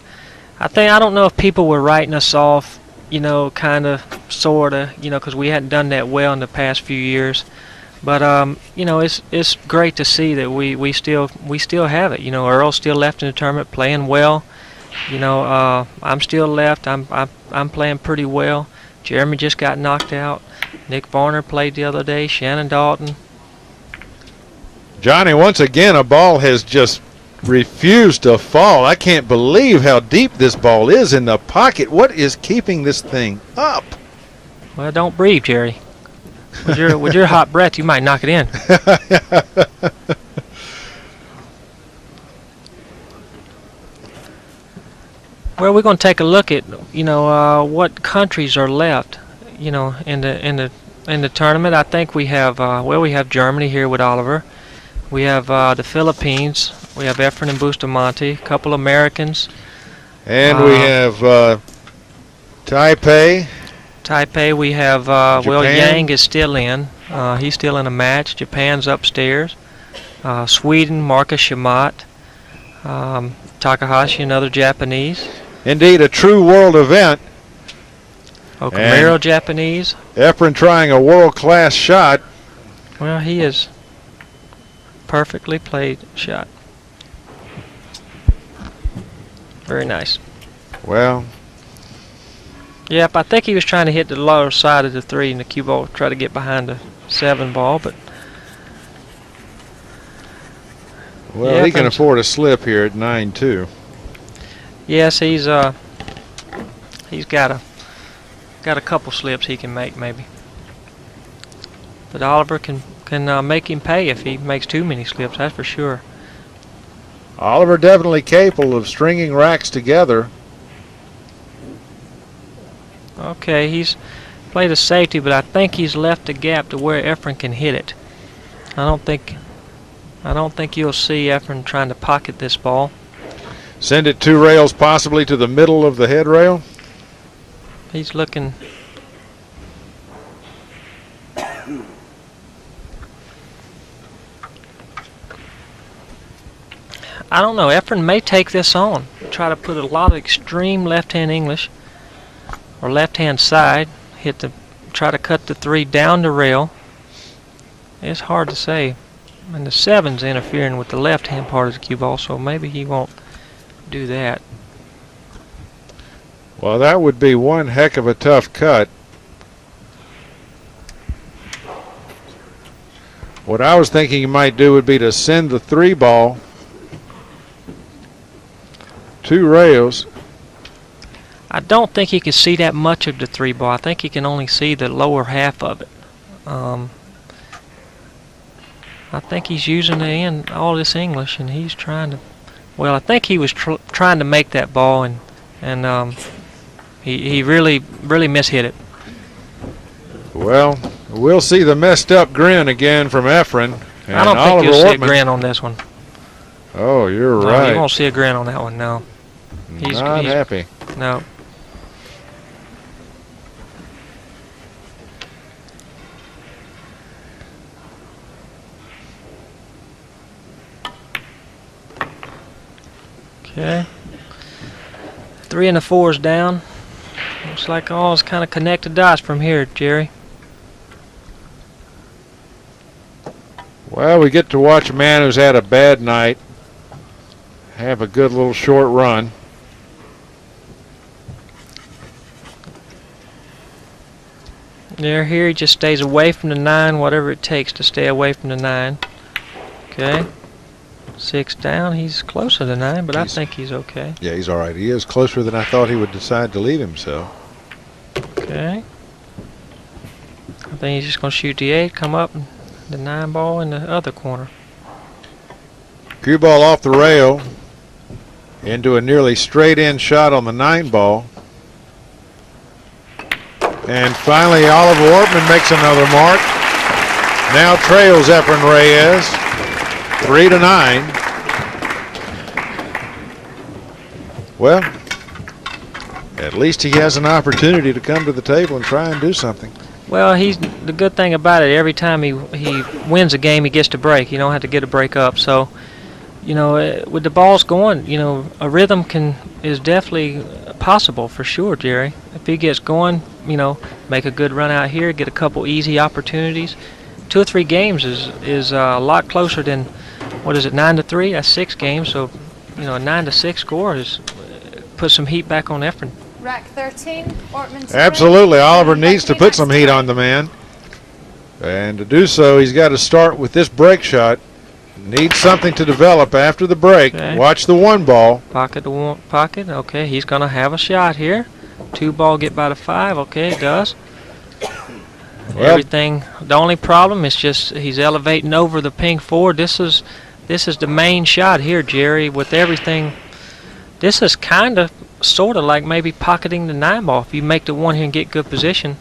I don't know if people were writing us off, you know, kind of, sort of, you know, because we hadn't done that well in the past few years. But you know, it's great to see that we still have it. You know, Earl's still left in the tournament, playing well. You know, I'm still left. I'm playing pretty well. Jeremy just got knocked out. Nick Varner played the other day. Shannon Dalton. Johnny, once again, a ball has just refused to fall. I can't believe how deep this ball is in the pocket. What is keeping this thing up? Well, don't breathe, Jerry. With your hot breath, you might knock it in. Well, we're going to take a look at, you know, what countries are left, you know, in the tournament. I think we have we have Germany here with Oliver. We have the Philippines. We have Efren and Bustamante. A couple Americans. And we have Taipei. Taipei. We have well, Yang is still in. He's still in a match. Japan's upstairs. Sweden, Marcus Shamat. Takahashi, another Japanese. Indeed, a true world event. Okamiro, Japanese. Efren trying a world-class shot. Well, he is perfectly played shot. Very nice. Well. Yep, I think he was trying to hit the lower side of the 3 and the cue ball, try to get behind the 7 ball, but. Well, yeah, he can afford a slip here at 9-2. Yes, he's got a couple slips he can make maybe. But Oliver can make him pay if he makes too many slips, that's for sure. Oliver definitely capable of stringing racks together. Okay, he's played a safety, but I think he's left a gap to where Efren can hit it. I don't think you'll see Efren trying to pocket this ball. Send it 2 rails, possibly to the middle of the head rail. He's looking. I don't know. Efren may take this on. Try to put a lot of extreme left-hand English or left-hand side. Try to cut the 3 down the rail. It's hard to say. And the 7's interfering with the left-hand part of the cue ball, so maybe he won't do that. Well, that would be one heck of a tough cut. What I was thinking he might do would be to send the 3 ball 2 rails. I don't think he can see that much of the 3 ball. I think he can only see the lower half of it. I think he's using all this English, and he's trying to. Well, I think he was trying to make that ball, and he really mishit it. Well, we'll see the messed up grin again from Efren. And I don't think you'll see a grin on this one. Oh, you're No, right. you won't see a grin on that one. No. He's not happy. No. Okay. 3 and the 4 is down. Looks like all is kind of connected dots from here, Jerry. Well, we get to watch a man who's had a bad night have a good little short run. There, here he just stays away from the 9, whatever it takes to stay away from the 9. Okay. 6 down. He's closer to 9, but I think he's okay. Yeah, he's all right. He is closer than I thought he would decide to leave himself. Okay. I think he's just going to shoot the 8, come up, and the 9 ball in the other corner. Cue ball off the rail into a nearly straight-in shot on the 9 ball. And finally, Oliver Ortmann makes another mark. Now trails Efren Reyes, 3-9. Well, at least he has an opportunity to come to the table and try and do something. Well, the good thing about it, every time he wins a game, he gets to break. You don't have to get a break up. So, you know, with the balls going, you know, a rhythm is definitely possible for sure, Jerry. If he gets going, you know, make a good run out here, get a couple easy opportunities. 2 or 3 games is a lot closer than, what is it, 9-3? That's 6 games. So, you know, a 9-6 score is put some heat back on Efren. Rack 13, Ortmann. Absolutely, Oliver needs to put some heat on the man. And to do so, he's got to start with this break shot. Needs something to develop after the break. Okay. Watch the 1 ball. Pocket to 1 pocket. Okay, he's going to have a shot here. 2 ball get by the 5. Okay, it does. Well, Everything. The only problem is just he's elevating over the pink 4. This is the main shot here, Jerry. With everything, this is kind of, sort of like maybe pocketing the 9 ball if you make the 1 here and get good position.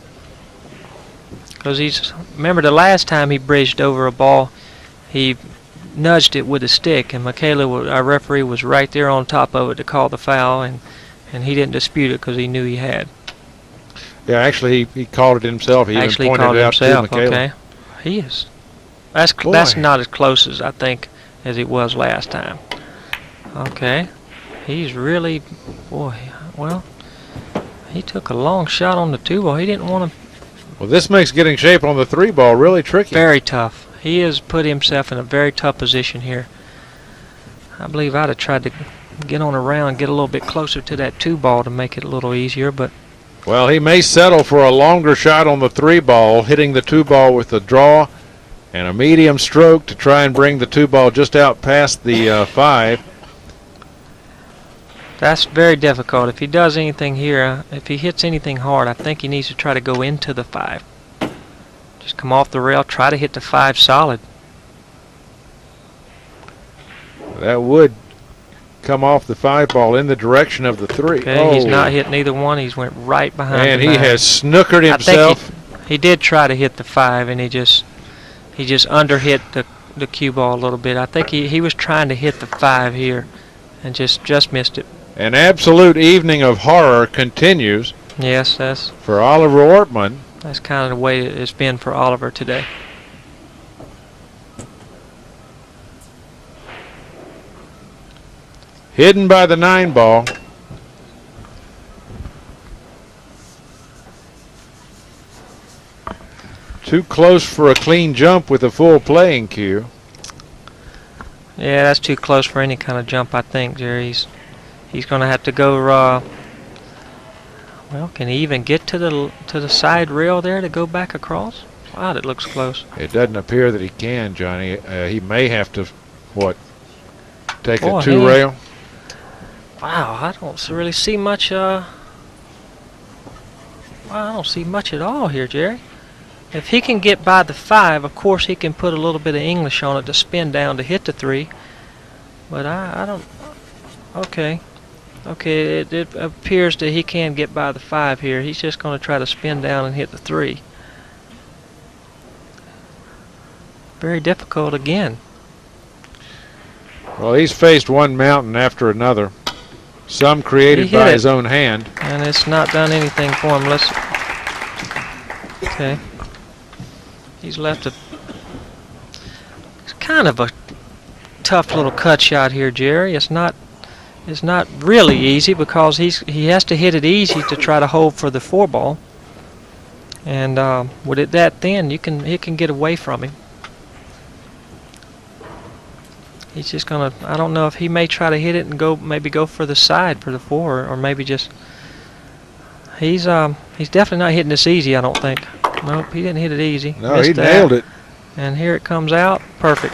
Because remember the last time he bridged over a ball, he nudged it with a stick, and Michaela, our referee, was right there on top of it to call the foul, and he didn't dispute it because he knew he had. Yeah, actually, he called it himself. He Actually even pointed called it out himself. to Michaela. Okay, he is. That's not as close as I think as it was last time. Okay, he's really, boy. Well, he took a long shot on the 2 ball. He didn't want to. Well, this makes getting shape on the 3 ball really tricky. Very tough. He has put himself in a very tough position here. I believe I'd have tried to get on around, get a little bit closer to that 2 ball to make it a little easier, but. Well, he may settle for a longer shot on the 3 ball, hitting the 2 ball with a draw and a medium stroke to try and bring the 2 ball just out past the 5. That's very difficult. If he does anything here, if he hits anything hard, I think he needs to try to go into the 5. Just come off the rail, try to hit the 5 solid. That would come off the 5 ball in the direction of the 3. Okay, he's not hitting either one. He's went right behind and the he 9. has snookered himself. I think he did try to hit the 5, and he just underhit the cue ball a little bit. I think he was trying to hit the 5 here and just missed it. An absolute evening of horror continues. Yes, that's for Oliver Ortmann. That's kind of the way it's been for Oliver today. Hidden by the 9 ball. Too close for a clean jump with a full playing cue. Yeah, that's too close for any kind of jump, I think, Jerry. He's going to have to go. Well, can he even get to the side rail there to go back across? Wow, that looks close. It doesn't appear that he can, Johnny. He may have to, take Boy, a 2 rail? Wow, I don't really see much. Wow, I don't see much at all here, Jerry. If he can get by the 5, of course he can put a little bit of English on it to spin down to hit the 3. But I don't. Okay. Okay, it appears that he can get by the 5 here. He's just going to try to spin down and hit the 3. Very difficult again. Well, he's faced one mountain after another. Some created by his own hand. And it's not done anything for him. Okay. He's left it's kind of a tough little cut shot here, Jerry. It's not is not really easy because he has to hit it easy to try to hold for the 4 ball. And with it that thin, it can get away from him. He's just gonna. I don't know if he may try to hit it and maybe go for the side for the 4, or maybe just. He's definitely not hitting this easy. I don't think. Nope, he didn't hit it easy. No, Missed he that. nailed it. And here it comes out. Perfect.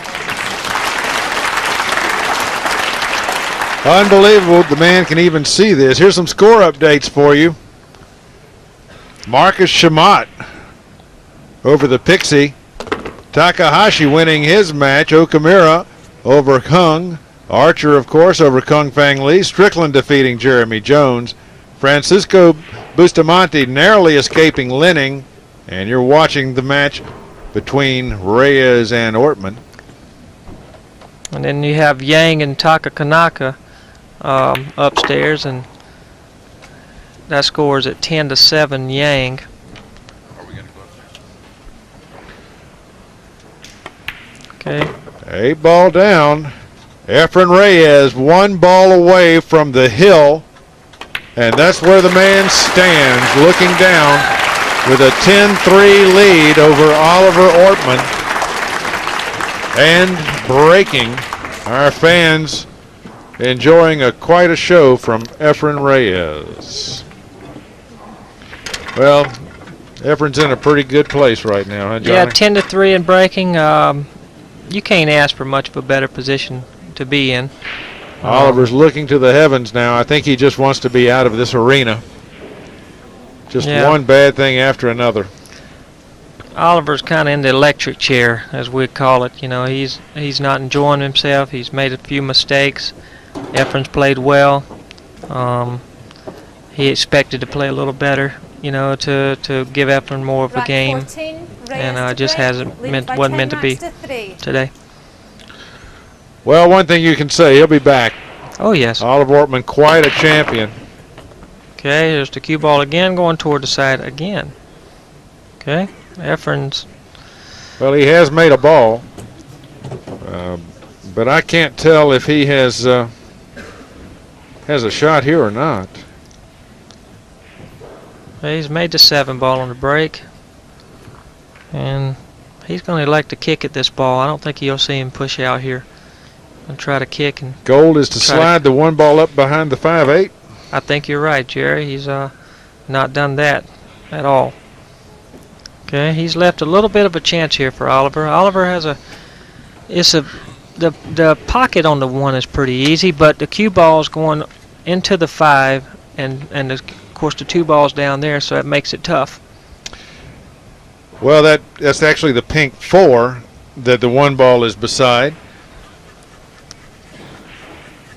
Unbelievable. The man can even see this. Here's some score updates for you. Marcus Shamat over the Pixie. Takahashi winning his match. Okamura over Kung. Archer, of course, over Kung Fang Lee. Strickland defeating Jeremy Jones. Francisco Bustamante narrowly escaping Linning. And you're watching the match between Reyes and Ortmann. And then you have Yang and Taka Kanaka upstairs, and that score is at 10-7 Yang. Are we going to go upstairs? Okay. 8 ball down. Efren Reyes 1 ball away from the hill. And that's where the man stands, looking down with a 10-3 lead over Oliver Ortmann. And breaking. Our fans enjoying quite a show from Efren Reyes. Well, Efren's in a pretty good place right now, huh, Johnny? Yeah, 10-3 in breaking. You can't ask for much of a better position to be in. Oliver's looking to the heavens now. I think he just wants to be out of this arena. Just one bad thing after another. Oliver's kind of in the electric chair, as we call it. You know, he's not enjoying himself. He's made a few mistakes. Efren's played well. He expected to play a little better, you know, to give Efren more of a game, 14, and just wasn't meant to be today. Well, one thing you can say, he'll be back. Oh yes. Oliver Ortmann, quite a champion. Okay, here's the cue ball again, going toward the side again. Okay, Efren's. Well, he has made a ball, but I can't tell if he has a shot here or not. He's made the 7 ball on the break, and he's going to elect to kick at this ball. I don't think you'll see him push out here and try to kick. And Gold is to slide the 1 ball up behind the 5-8. I think you're right, Jerry. He's not done that at all. Okay, he's left a little bit of a chance here for Oliver. Oliver has the pocket on the 1 is pretty easy, but the cue ball is going into the 5, and of course the 2 balls down there, so it makes it tough. Well, that's actually the pink 4 that the 1 ball is beside.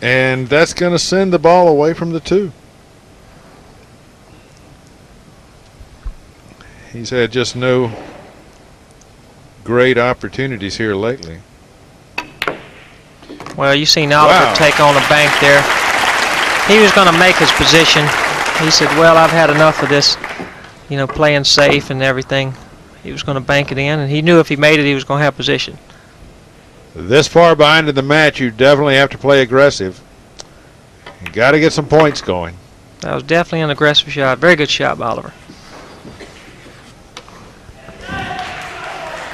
And that's going to send the ball away from the 2. He's had just no great opportunities here lately. Well, you seen Oliver take on a bank there. He was going to make his position. He said, well, I've had enough of this, you know, playing safe and everything. He was going to bank it in, and he knew if he made it, he was going to have position. This far behind in the match, you definitely have to play aggressive. You got to get some points going. That was definitely an aggressive shot. Very good shot by Oliver.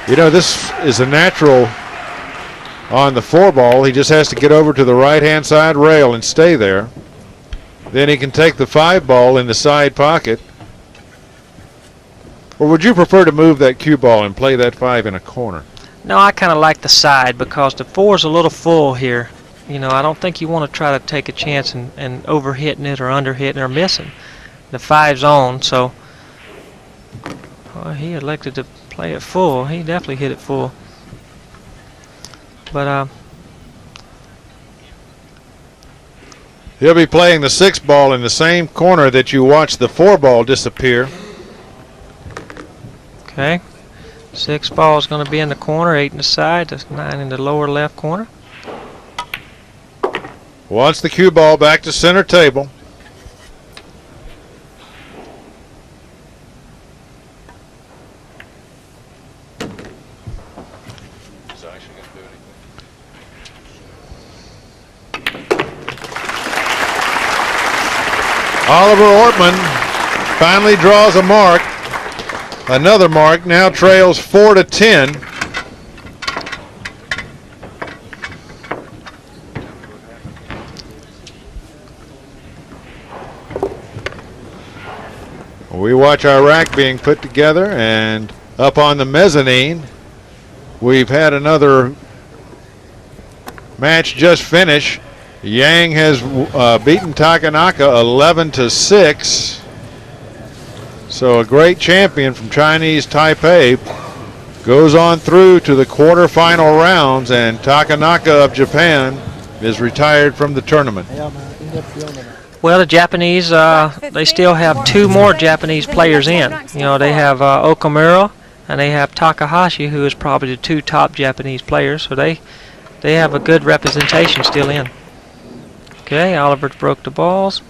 You know, this is a natural on the 4 ball. He just has to get over to the right-hand side rail and stay there. Then he can take the 5 ball in the side pocket. Or would you prefer to move that cue ball and play that 5 in a corner? No, I kind of like the side because the 4 is a little full here. You know, I don't think you want to try to take a chance and over-hitting it or under-hitting or missing. The 5's on, so he elected to play it full. He definitely hit it full. But he'll be playing the 6 ball in the same corner that you watched the 4 ball disappear. Okay. 6 ball is going to be in the corner, 8 in the side, that's 9 in the lower left corner. Wants the cue ball back to center table. Oliver Ortmann finally draws a mark. Another mark, now trails 4-10. We watch our rack being put together, and up on the mezzanine, we've had another match just finish. Yang has beaten Takanaka 11-6. So a great champion from Chinese Taipei goes on through to the quarterfinal rounds, and Takanaka of Japan is retired from the tournament. Well, the Japanese, they still have 2 more Japanese players in. You know, they have Okamura and they have Takahashi, who is probably the 2 top Japanese players. So they have a good representation still in. Okay, Oliver broke the balls.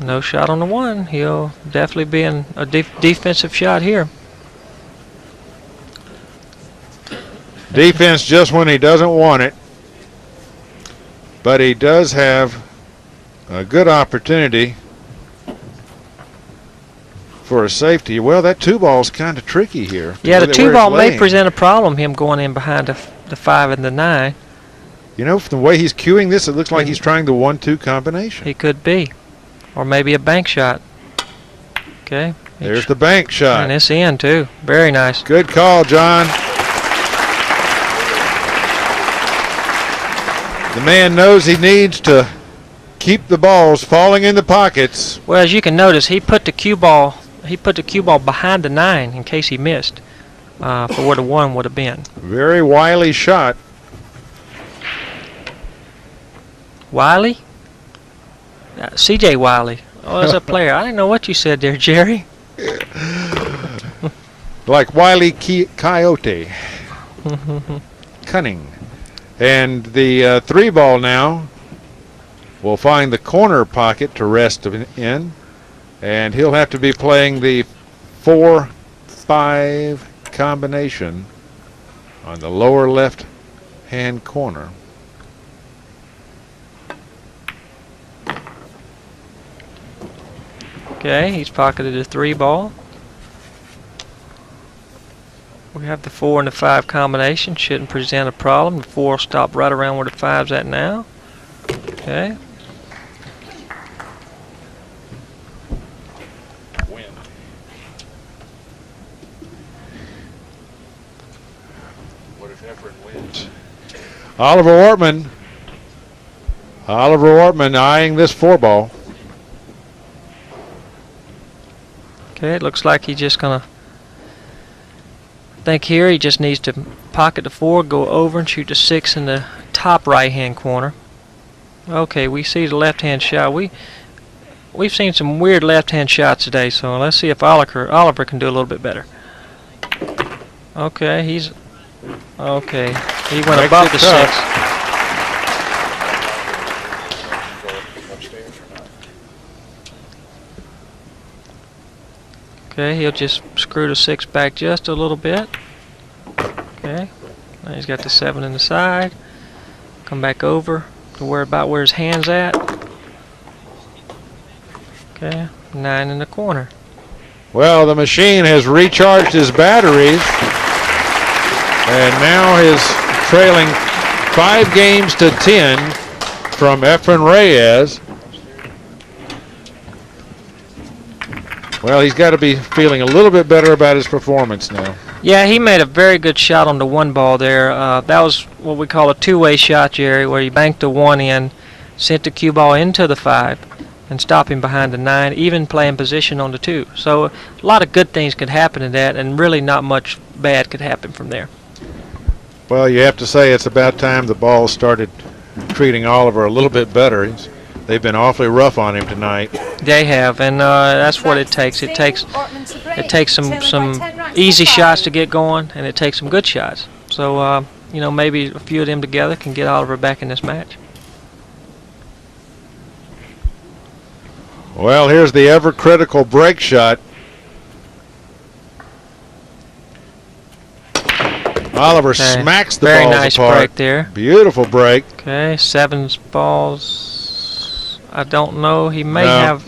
No shot on the 1. He'll definitely be in a defensive shot here. Defense just when he doesn't want it. But he does have a good opportunity for a safety. Well, that 2-ball's kind of tricky here. Yeah, the 2-ball may present a problem, him going in behind the 5 and the 9. You know, from the way he's cueing this, it looks like he's trying the 1-2 combination. He could be. Or maybe a bank shot. Okay. There's the bank shot. And it's in, too. Very nice. Good call, John. The man knows he needs to keep the balls falling in the pockets. Well, as you can notice, he put the cue ball behind the 9 in case he missed for where the 1 would have been. Very wily shot. Wiley? C.J. Wiley. Oh, that's a player. I didn't know what you said there, Jerry. Like Wile Coyote. Cunning. And the 3-ball now will find the corner pocket to rest in. And he'll have to be playing the 4-5 combination on the lower left-hand corner. Okay, he's pocketed a 3-ball. We have the 4 and the 5 combination. Shouldn't present a problem. The 4 will stop right around where the 5's at now. Okay. What if Efren wins? Oliver Ortmann eyeing this 4-ball. Okay, it looks like he's just gonna think here. He just needs to pocket the 4, go over and shoot the 6 in the top right-hand corner. Okay, we see the left-hand shot. We've seen some weird left-hand shots today, so let's see if Oliver can do a little bit better. Okay, he went above the 6. Okay, he'll just screw the 6 back just a little bit. Okay, now he's got the 7 in the side. Come back over to about where his hand's at. Okay, 9 in the corner. Well, the machine has recharged his batteries, and now is trailing 5 games to 10 from Efren Reyes. Well, he's got to be feeling a little bit better about his performance now. Yeah, he made a very good shot on the 1-ball there. That was what we call a 2-way shot, Jerry, where he banked the 1 in, sent the cue ball into the 5, and stopped him behind the 9, even playing position on the 2. So a lot of good things could happen in that, and really not much bad could happen from there. Well, you have to say it's about time the ball started treating Oliver a little bit better. They've been awfully rough on him tonight. They have, and that's what it takes. It takes some easy shots to get going, and it takes some good shots. So you know, maybe a few of them together can get Oliver back in this match. Well, here's the ever critical break shot. Oliver smacks the balls Very nice apart. break there. Beautiful break. Okay, 7 balls I don't know. He may No. have.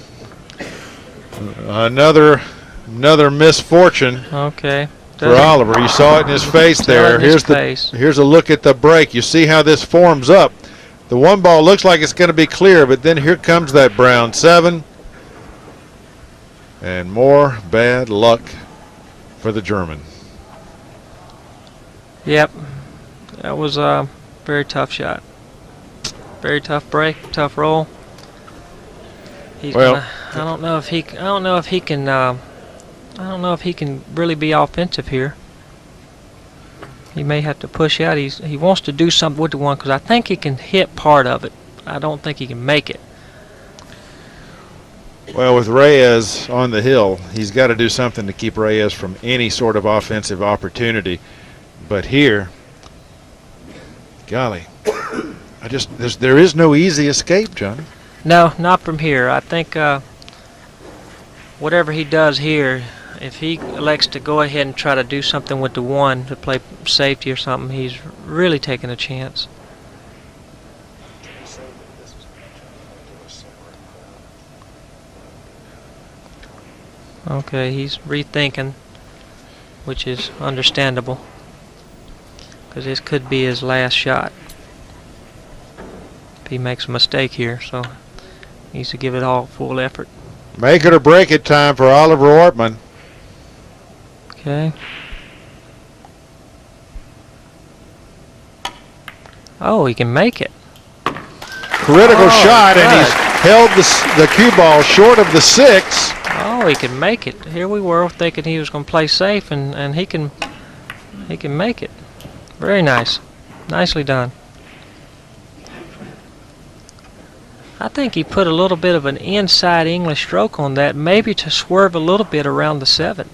Another misfortune Okay. for Oliver. You saw it in his face there. Here's a look at the break. You see how this forms up. The one ball looks like it's going to be clear, but then here comes that brown 7. And more bad luck for the German. Yep. That was a very tough shot. Very tough break, tough roll. I don't know if he can really be offensive here. He may have to push out. He wants to do something with the one because I think he can hit part of it. I don't think he can make it. Well, with Reyes on the hill, he's got to do something to keep Reyes from any sort of offensive opportunity. But here, golly, there is no easy escape, John. No, not from here. I think whatever he does here, if he elects to go ahead and try to do something with the 1 to play safety or something, he's really taking a chance. Okay, he's rethinking, which is understandable, because this could be his last shot if he makes a mistake here, so he needs to give it all full effort. Make it or break it time for Oliver Ortmann. Okay. Oh, he can make it. Critical shot, good. and he's held the cue ball short of the 6. Oh, he can make it. Here we were thinking he was going to play safe, and he can make it. Very nice. Nicely done. I think he put a little bit of an inside English stroke on that, maybe to swerve a little bit around the 7.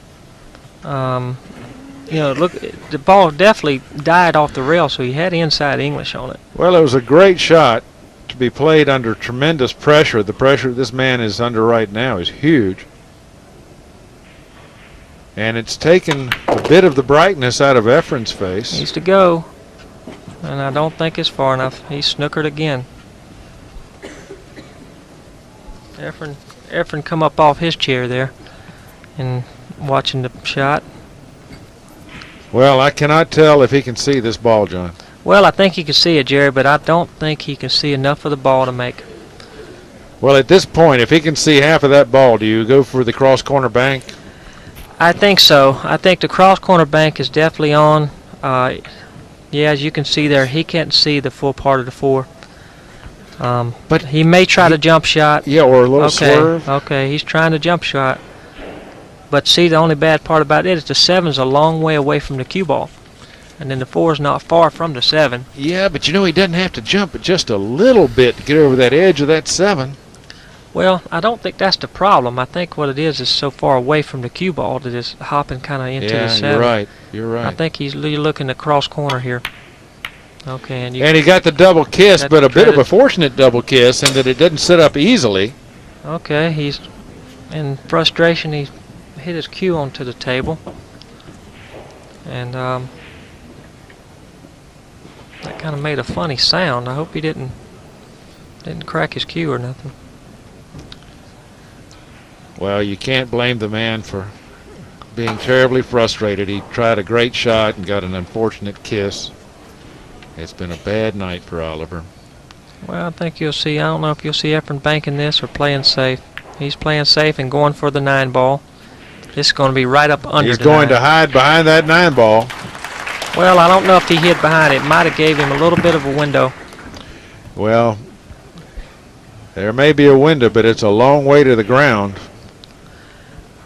Look, the ball definitely died off the rail, so he had inside English on it. Well, it was a great shot to be played under tremendous pressure. The pressure this man is under right now is huge. And it's taken a bit of the brightness out of Efren's face. Needs to go. And I don't think it's far enough. He's snookered again. Efren come up off his chair there and watching the shot. Well, I cannot tell if he can see this ball, John. Well, I think he can see it, Jerry, but I don't think he can see enough of the ball to make. Well, at this point, if he can see half of that ball, do you go for the cross corner bank? I think so. I think the cross corner bank is definitely on. Yeah, as you can see there, he can't see the full part of the 4. But he may try to jump shot. Yeah, or a little swerve. Okay, he's trying to jump shot. But see, the only bad part about it is the 7's a long way away from the cue ball. And then the 4's not far from the 7. Yeah, but he doesn't have to jump it just a little bit to get over that edge of that 7. Well, I don't think that's the problem. I think what it is so far away from the cue ball that it's hopping kind of into the 7. Yeah, you're right. You're right. I think you're looking at cross corner here. Okay, and he got the double kiss, but a bit of a fortunate double kiss in that it didn't sit up easily. Okay, he's in frustration. He hit his cue onto the table, and that kind of made a funny sound. I hope he didn't crack his cue or nothing. Well, you can't blame the man for being terribly frustrated. He tried a great shot and got an unfortunate kiss. It's been a bad night for Oliver. Well, I think you'll see. I don't know if you'll see Efren banking this or playing safe. He's playing safe and going for the 9 ball. This is going to be right up under. He's going to hide behind that 9 ball. Well, I don't know if he hid behind it. Might have gave him a little bit of a window. Well, there may be a window, but it's a long way to the ground.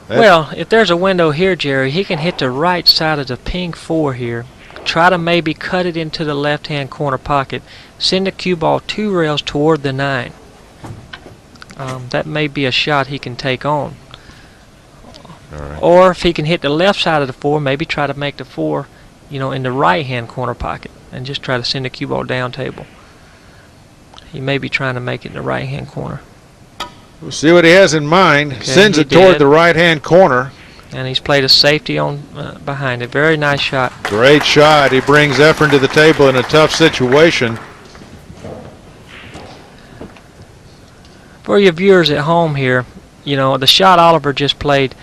Well, if there's a window here, Jerry, he can hit the right side of the pink 4 here. Try to maybe cut it into the left-hand corner pocket. Send the cue ball 2 rails toward the 9. That may be a shot he can take on. All right. Or if he can hit the left side of the 4, maybe try to make the 4, in the right-hand corner pocket and just try to send the cue ball down table. He may be trying to make it in the right-hand corner. We'll see what he has in mind. Okay, sends it toward the right-hand corner. And he's played a safety on behind it. Very nice shot. Great shot. He brings Efren to the table in a tough situation. For your viewers at home here, you know, the shot Oliver just played,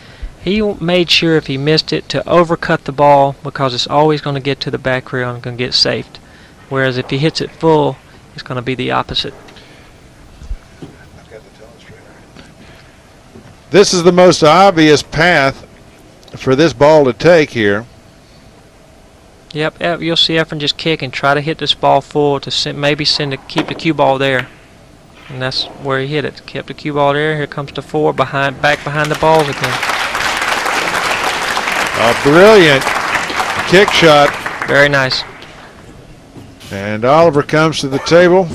he made sure if he missed it to overcut the ball because it's always going to get to the back rail and going to get safed. Whereas if he hits it full, it's going to be the opposite. This is the most obvious path for this ball to take here. Yep, you'll see Efren just kick and try to hit this ball full to keep the cue ball there. And that's where he hit it. Kept the cue ball there. Here comes the 4 back behind the balls again. A brilliant kick shot. Very nice. And Oliver comes to the table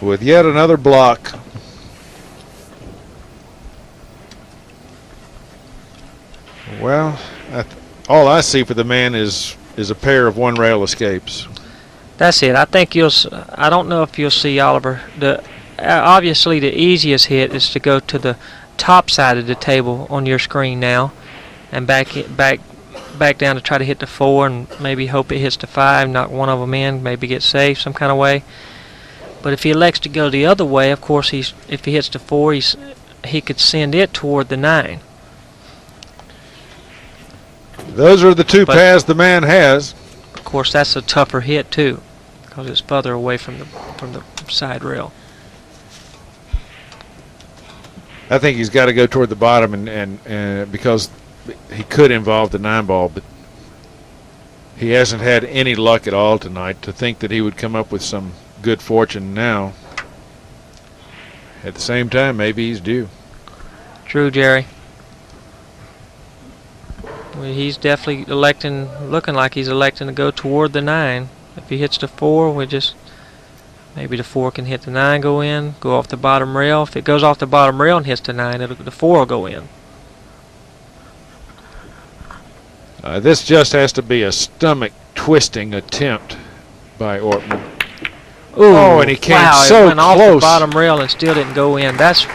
with yet another block. Well, all I see for the man is a pair of one-rail escapes. That's it. I think I don't know if you'll see Oliver. Obviously, the easiest hit is to go to the top side of the table on your screen now, and back down to try to hit the 4, and maybe hope it hits the 5, knock one of them in, maybe get safe some kind of way. But if he elects to go the other way, of course, if he hits the 4, he could send it toward the 9. Those are the two paths the man has. Of course, that's a tougher hit too, because it's further away from the side rail. I think he's got to go toward the bottom, and because he could involve the 9 ball, but he hasn't had any luck at all tonight. To think that he would come up with some good fortune now, at the same time, maybe he's due. True, Jerry. Well, he's definitely looking like he's electing to go toward the 9. If he hits the 4, maybe the 4 can hit the 9, go off the bottom rail. If it goes off the bottom rail and hits the 9, the 4 will go in. This just has to be a stomach-twisting attempt by Ortmann. Ooh, oh, and he came it went close. Off the bottom rail and still didn't go in. That's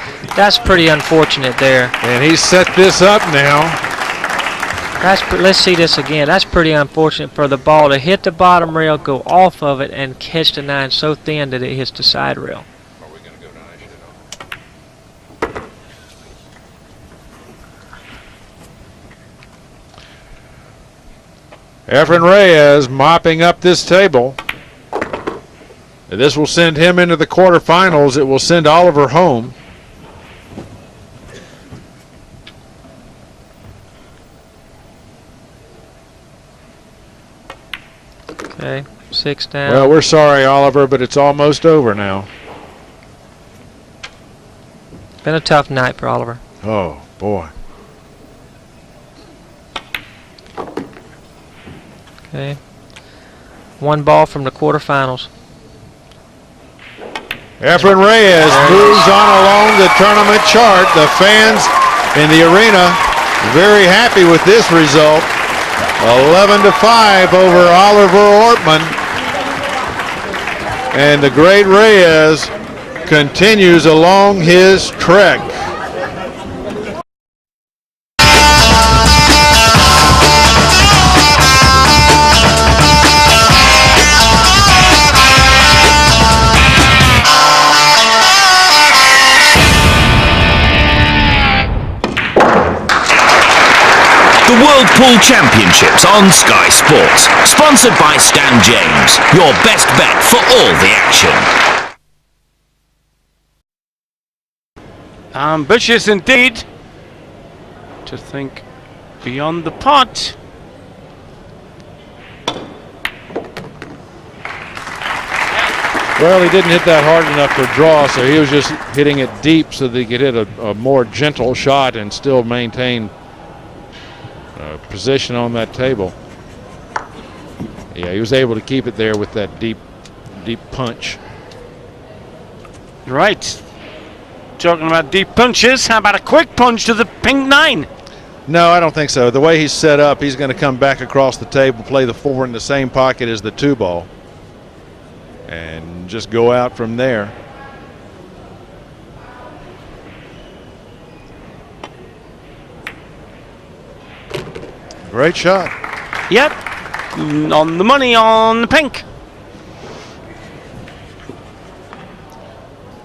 pretty unfortunate there. And he set this up now. Let's see this again. That's pretty unfortunate for the ball to hit the bottom rail, go off of it, and catch the 9 so thin that it hits the side rail. Are we going to go nice? Efren Reyes mopping up this table. This will send him into the quarterfinals. It will send Oliver home. Okay, 6 down. Well, we're sorry, Oliver, but it's almost over now. Been a tough night for Oliver. Oh, boy. Okay. 1 ball from the quarterfinals. Efren Reyes moves on along the tournament chart. The fans in the arena very happy with this result. 11-5 over Oliver Ortmann. And the great Reyes continues along his trek. The World Pool Championships on Sky Sports, sponsored by Stan James, your best bet for all the action. Ambitious indeed to think beyond the pot. Well, he didn't hit that hard enough for a draw, so he was just hitting it deep so that he could hit a more gentle shot and still maintain position on that table. Yeah, he was able to keep it there with that deep punch. Right. Talking about deep punches, how about a quick punch to the pink 9? No, I don't think so. The way he's set up, he's going to come back across the table, play the 4 in the same pocket as the 2 ball, and just go out from there. Great shot. Yep. On the money on the pink.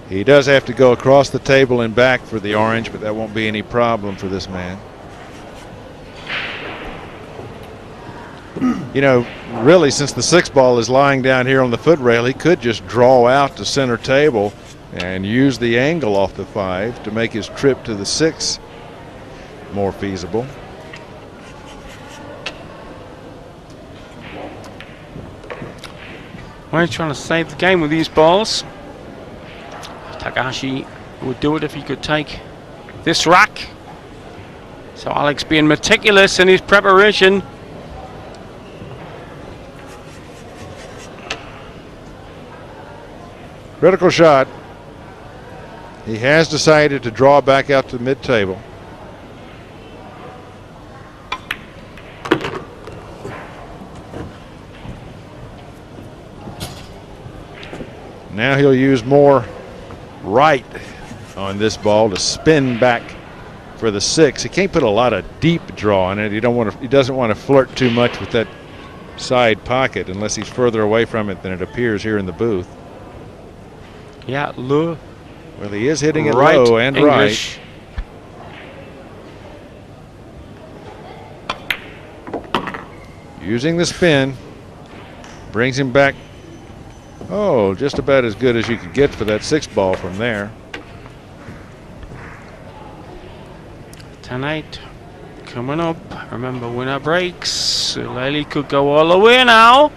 He does have to go across the table and back for the orange, but that won't be any problem for this man. You know, really, since the 6 ball is lying down here on the foot rail, he could just draw out to center table and use the angle off the 5 to make his trip to the 6 more feasible. Well, he's trying to save the game with these balls. Takahashi would do it if he could take this rack. So Alex being meticulous in his preparation. Critical shot. He has decided to draw back out to mid-table. Now he'll use more right on this ball to spin back for the 6. He can't put a lot of deep draw on it. He doesn't want to flirt too much with that side pocket unless he's further away from it than it appears here in the booth. Yeah, low. Well, he is hitting it right low and English. right. Using the spin brings him back. Oh, just about as good as you could get for that 6 ball from there. 10-8 coming up. Remember, winner breaks. Lely could go all the way now.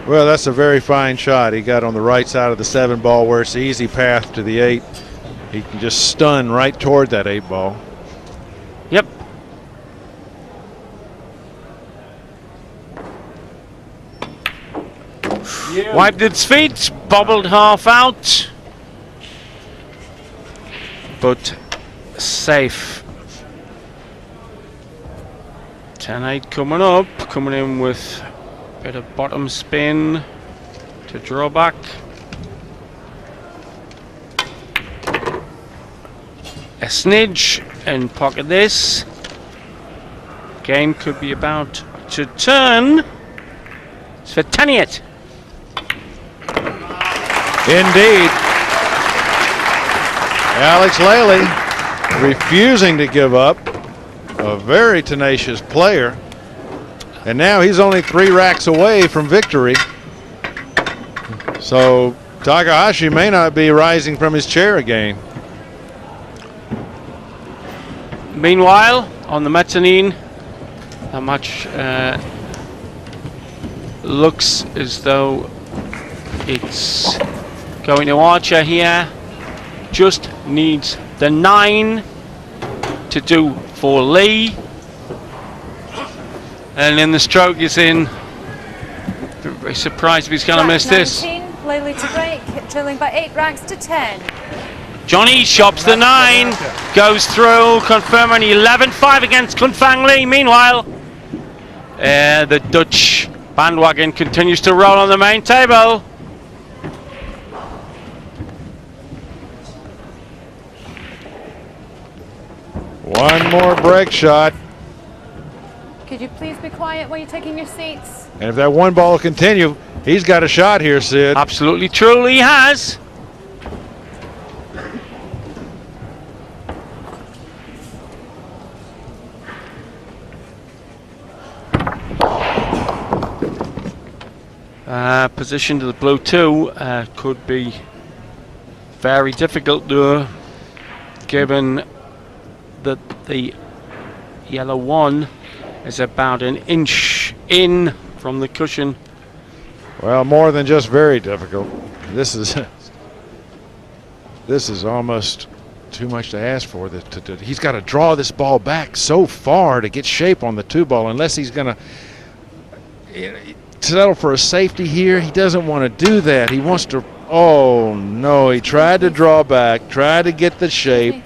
Well, that's a very fine shot he got on the right side of the 7 ball where it's the easy path to the 8. He can just stun right toward that 8 ball. Yep. Yeah. Wiped its feet, bobbled half out. But safe. 10-8 coming up, coming in with bit of bottom spin to draw back. A snidge and pocket this. Game could be about to turn. It's for 10-8. Indeed. Alex Lely refusing to give up. A very tenacious player. And now he's only 3 racks away from victory. So Takahashi may not be rising from his chair again. Meanwhile, on the mezzanine, that match looks as though it's going to Archer here. Just needs the 9 to do for Lee. And then the stroke is in. Very surprised if he's going to miss this. 19, Lely to break, trailing by 8 racks to 10. Johnny shops the 9, goes through, confirming 11-5 against Kunfang Lee. Meanwhile, the Dutch bandwagon continues to roll on the main table. One more break shot. Could you please be quiet while you're taking your seats? And if that 1 ball will continue, he's got a shot here, Sid. Absolutely, truly has. Position to the blue 2 could be very difficult though, given that the yellow 1 is about an inch in from the cushion. Well, more than just very difficult. This is almost too much to ask for. He's got to draw this ball back so far to get shape on the 2 ball, unless he's going to settle for a safety here. He doesn't want to do that. He wants to. Oh no! He tried to draw back, tried to get the shape.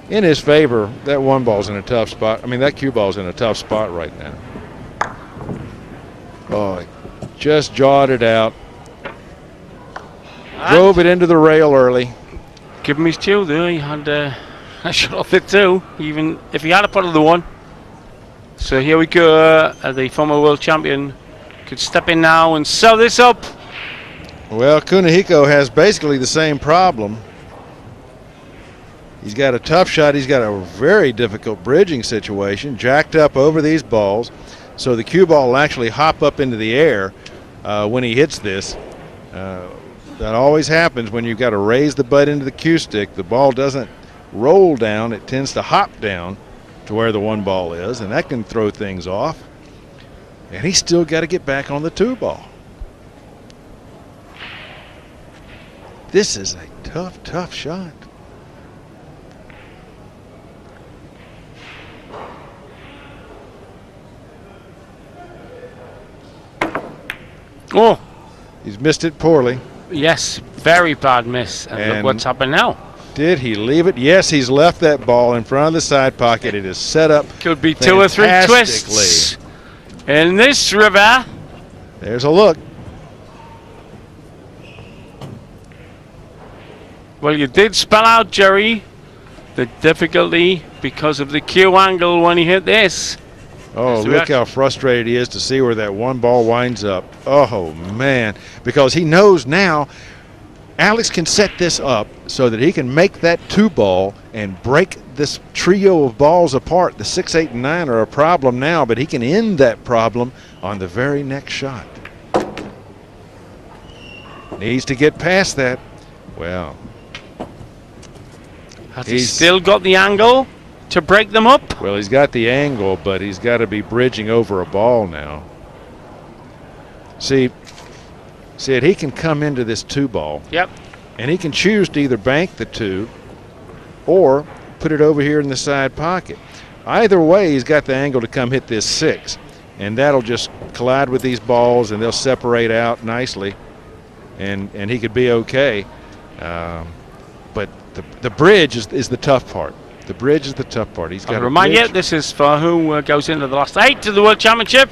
In his favor, that 1 ball's in a tough spot. I mean, that cue ball's in a tough spot right now. Oh, he just jawed it out. Drove it into the rail early. give him his due there. He had a shot off it too, even if he had a put of the one. So here we go. The former world champion could step in now and sew this up. Well, Kunihiko has basically the same problem. He's got a tough shot. He's got a very difficult bridging situation, jacked up over these balls. So the cue ball will actually hop up into the air when he hits this. That always happens when you've got to raise the butt into the cue stick. The ball doesn't roll down. It tends to hop down to where the one ball is, and that can throw things off. And he's still got to get back on the two ball. This is a tough, tough shot. Oh, he's missed it poorly. Yes, very bad miss. And look what's happened now. Did he leave it? Yes, he's left that ball in front of the side pocket. It is set up. Could be 2 or 3 twists in this river. There's a look. Well, you did spell out, Jerry, the difficulty because of the cue angle when he hit this. Oh, look how frustrated he is to see where that one ball winds up. Oh, man. Because he knows now Alex can set this up so that he can make that two ball and break this trio of balls apart. The 6, 8, and 9 are a problem now, but he can end that problem on the very next shot. Needs to get past that. Well, has he still got the angle to break them up? Well, he's got the angle, but he's got to be bridging over a ball now. See, he can come into this two ball. Yep. And he can choose to either bank the two or put it over here in the side pocket. Either way, he's got the angle to come hit this 6. And that'll just collide with these balls, and they'll separate out nicely. And he could be okay. But the bridge is the tough part. The bridge is the tough part. He's got to remind you, this is for who goes into the last 8 to the World Championship.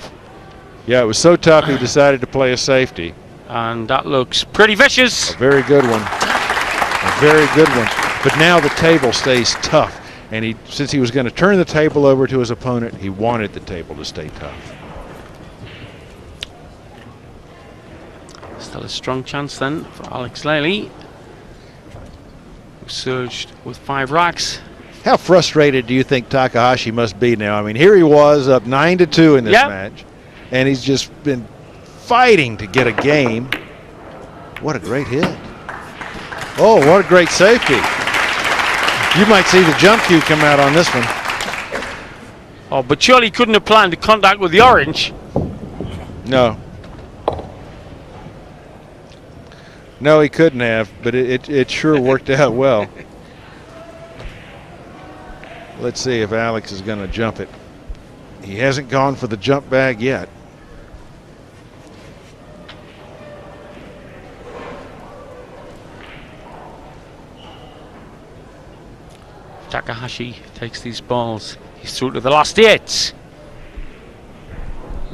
Yeah, it was so tough he decided to play a safety. And that looks pretty vicious. A very good one. A very good one. But now the table stays tough. And since he was going to turn the table over to his opponent, he wanted the table to stay tough. Still a strong chance then for Alex Lely, who surged with 5 racks. How frustrated do you think Takahashi must be now? I mean, here he was up 9-2 in this match, and he's just been fighting to get a game. What a great hit. Oh, what a great safety. You might see the jump cue come out on this one. Oh, but surely he couldn't have planned to contact with the orange. No. No, he couldn't have, but it sure worked out well. Let's see if Alex is going to jump it. He hasn't gone for the jump bag yet. Takahashi takes these balls. He's through to the last 8.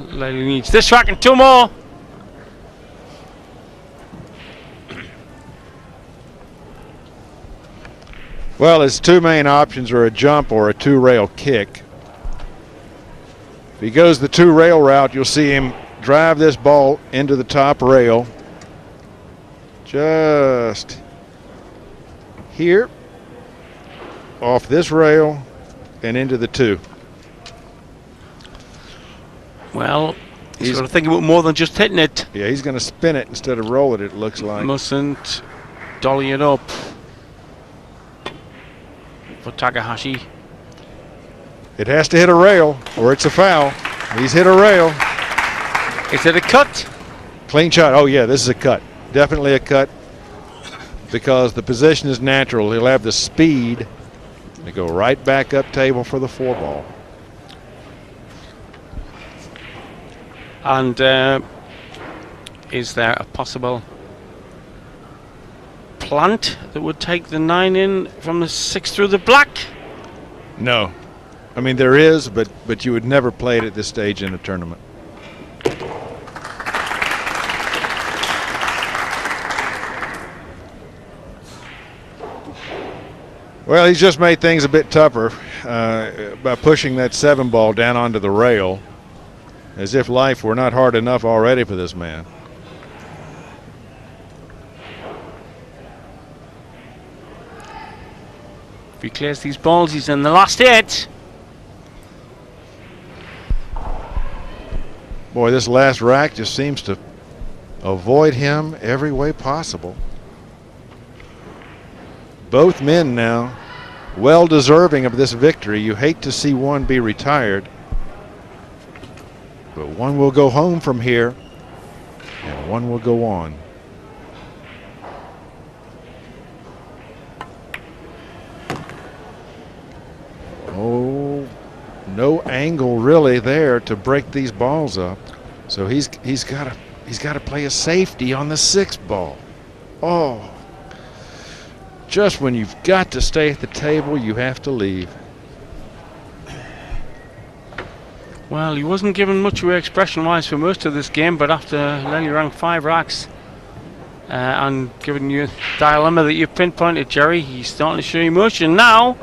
Lely needs this rack and 2 more. Well, his 2 main options are a jump or a 2-rail kick. If he goes the 2-rail route, you'll see him drive this ball into the top rail. Just here, off this rail, and into the 2. Well, he's got to think about more than just hitting it. Yeah, he's going to spin it instead of roll it, it looks like. Mustn't dolly it up. For Takahashi. It has to hit a rail or it's a foul. He's hit a rail. Is it a cut? Clean shot. Oh, yeah, this is a cut. Definitely a cut because the position is natural. He'll have the speed to go right back up table for the 4-ball. And is there a possible plant that would take the 9 in from the 6 through the black? No. I mean, there is, but you would never play it at this stage in a tournament. Well, he's just made things a bit tougher by pushing that 7 ball down onto the rail, as if life were not hard enough already for this man. If he clears these balls, he's in the last 8. Boy, this last rack just seems to avoid him every way possible. Both men now well deserving of this victory. You hate to see one be retired, but one will go home from here and one will go on. Oh, no angle really there to break these balls up. So he's got to play a safety on the 6th ball. Oh, just when you've got to stay at the table, you have to leave. Well, he wasn't given much away expression-wise for most of this game, but after nearly around 5 racks and given you the dilemma that you've pinpointed, Jerry, he's starting to show emotion now.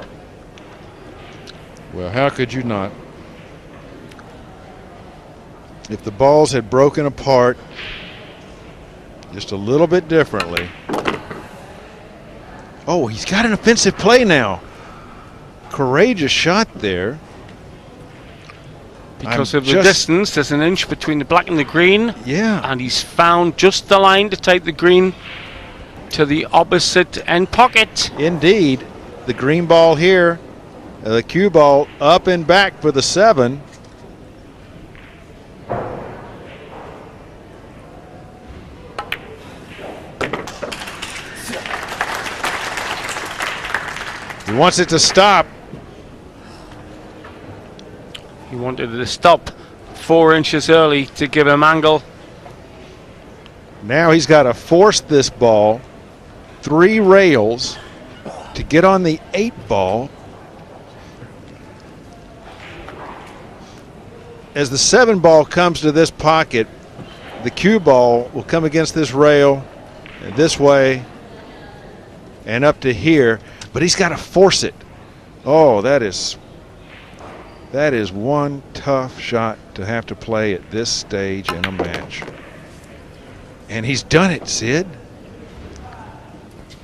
Well, how could you not? If the balls had broken apart just a little bit differently. Oh, he's got an offensive play now. Courageous shot there. Because of the distance, there's an inch between the black and the green. Yeah. And he's found just the line to take the green to the opposite end pocket. Indeed. The green ball here, the cue ball up and back for the 7. He wants it to stop. He wanted it to stop 4 inches early to give him angle. Now he's got to force this ball 3 rails to get on the 8 ball. As the 7 ball comes to this pocket, the cue ball will come against this rail and this way and up to here, but he's got to force it. Oh, that is one tough shot to have to play at this stage in a match. And he's done it, Sid.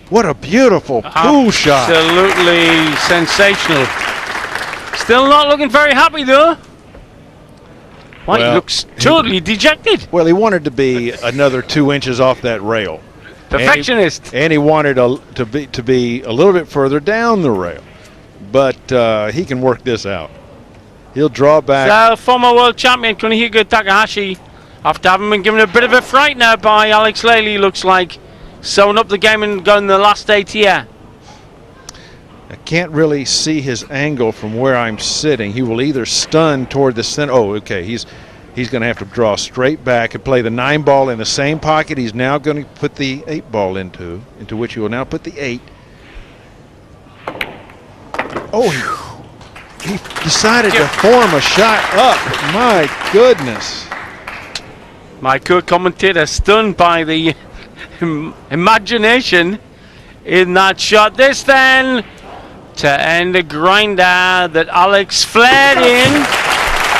What a beautiful pool shot. Absolutely sensational. Still not looking very happy though. Why, he looks totally dejected. Well, he wanted to be another 2 inches off that rail. Perfectionist. And he wanted to be a little bit further down the rail. But he can work this out. He'll draw back. So, former world champion Kunihiko Takahashi, after having been given a bit of a fright now by Alex Lely, looks like sewing up the game and going the last 8 here. I can't really see his angle from where I'm sitting. He will either stun toward the center. Oh, okay. He's going to have to draw straight back and play the 9 ball in the same pocket he's now going to put the 8 ball into which he will now put the 8. Oh, he decided to form a shot up. My goodness. My co-commentator stunned by the imagination in that shot. This then to end a grinder that Alex flared in,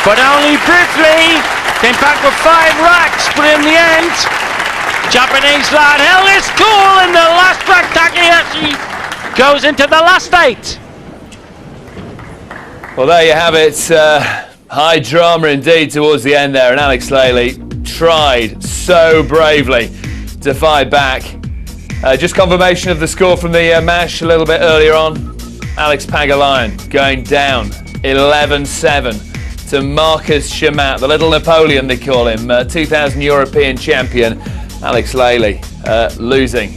but only briefly. Came back with 5 racks, but in the end, Japanese lad held his cool in the last rack. Takahashi goes into the last 8. Well, there you have it. High drama indeed towards the end there, and Alex Lely tried so bravely to fight back. Just confirmation of the score from the match a little bit earlier on. Alex Pagulayan going down 11-7 to Marcus Shamat, the little Napoleon they call him, 2000 European champion. Alex Lely losing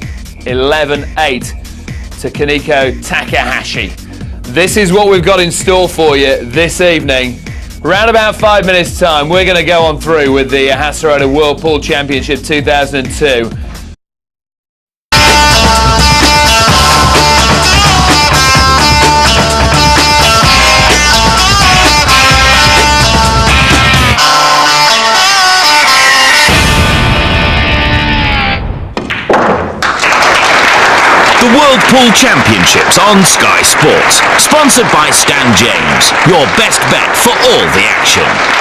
11-8 to Kaneko Takahashi. This is what we've got in store for you this evening. Around about 5 minutes time, we're going to go on through with the Hasseröder World Pool Championship 2002. The World World Pool Championships on Sky Sports. Sponsored by Stan James. Your best bet for all the action.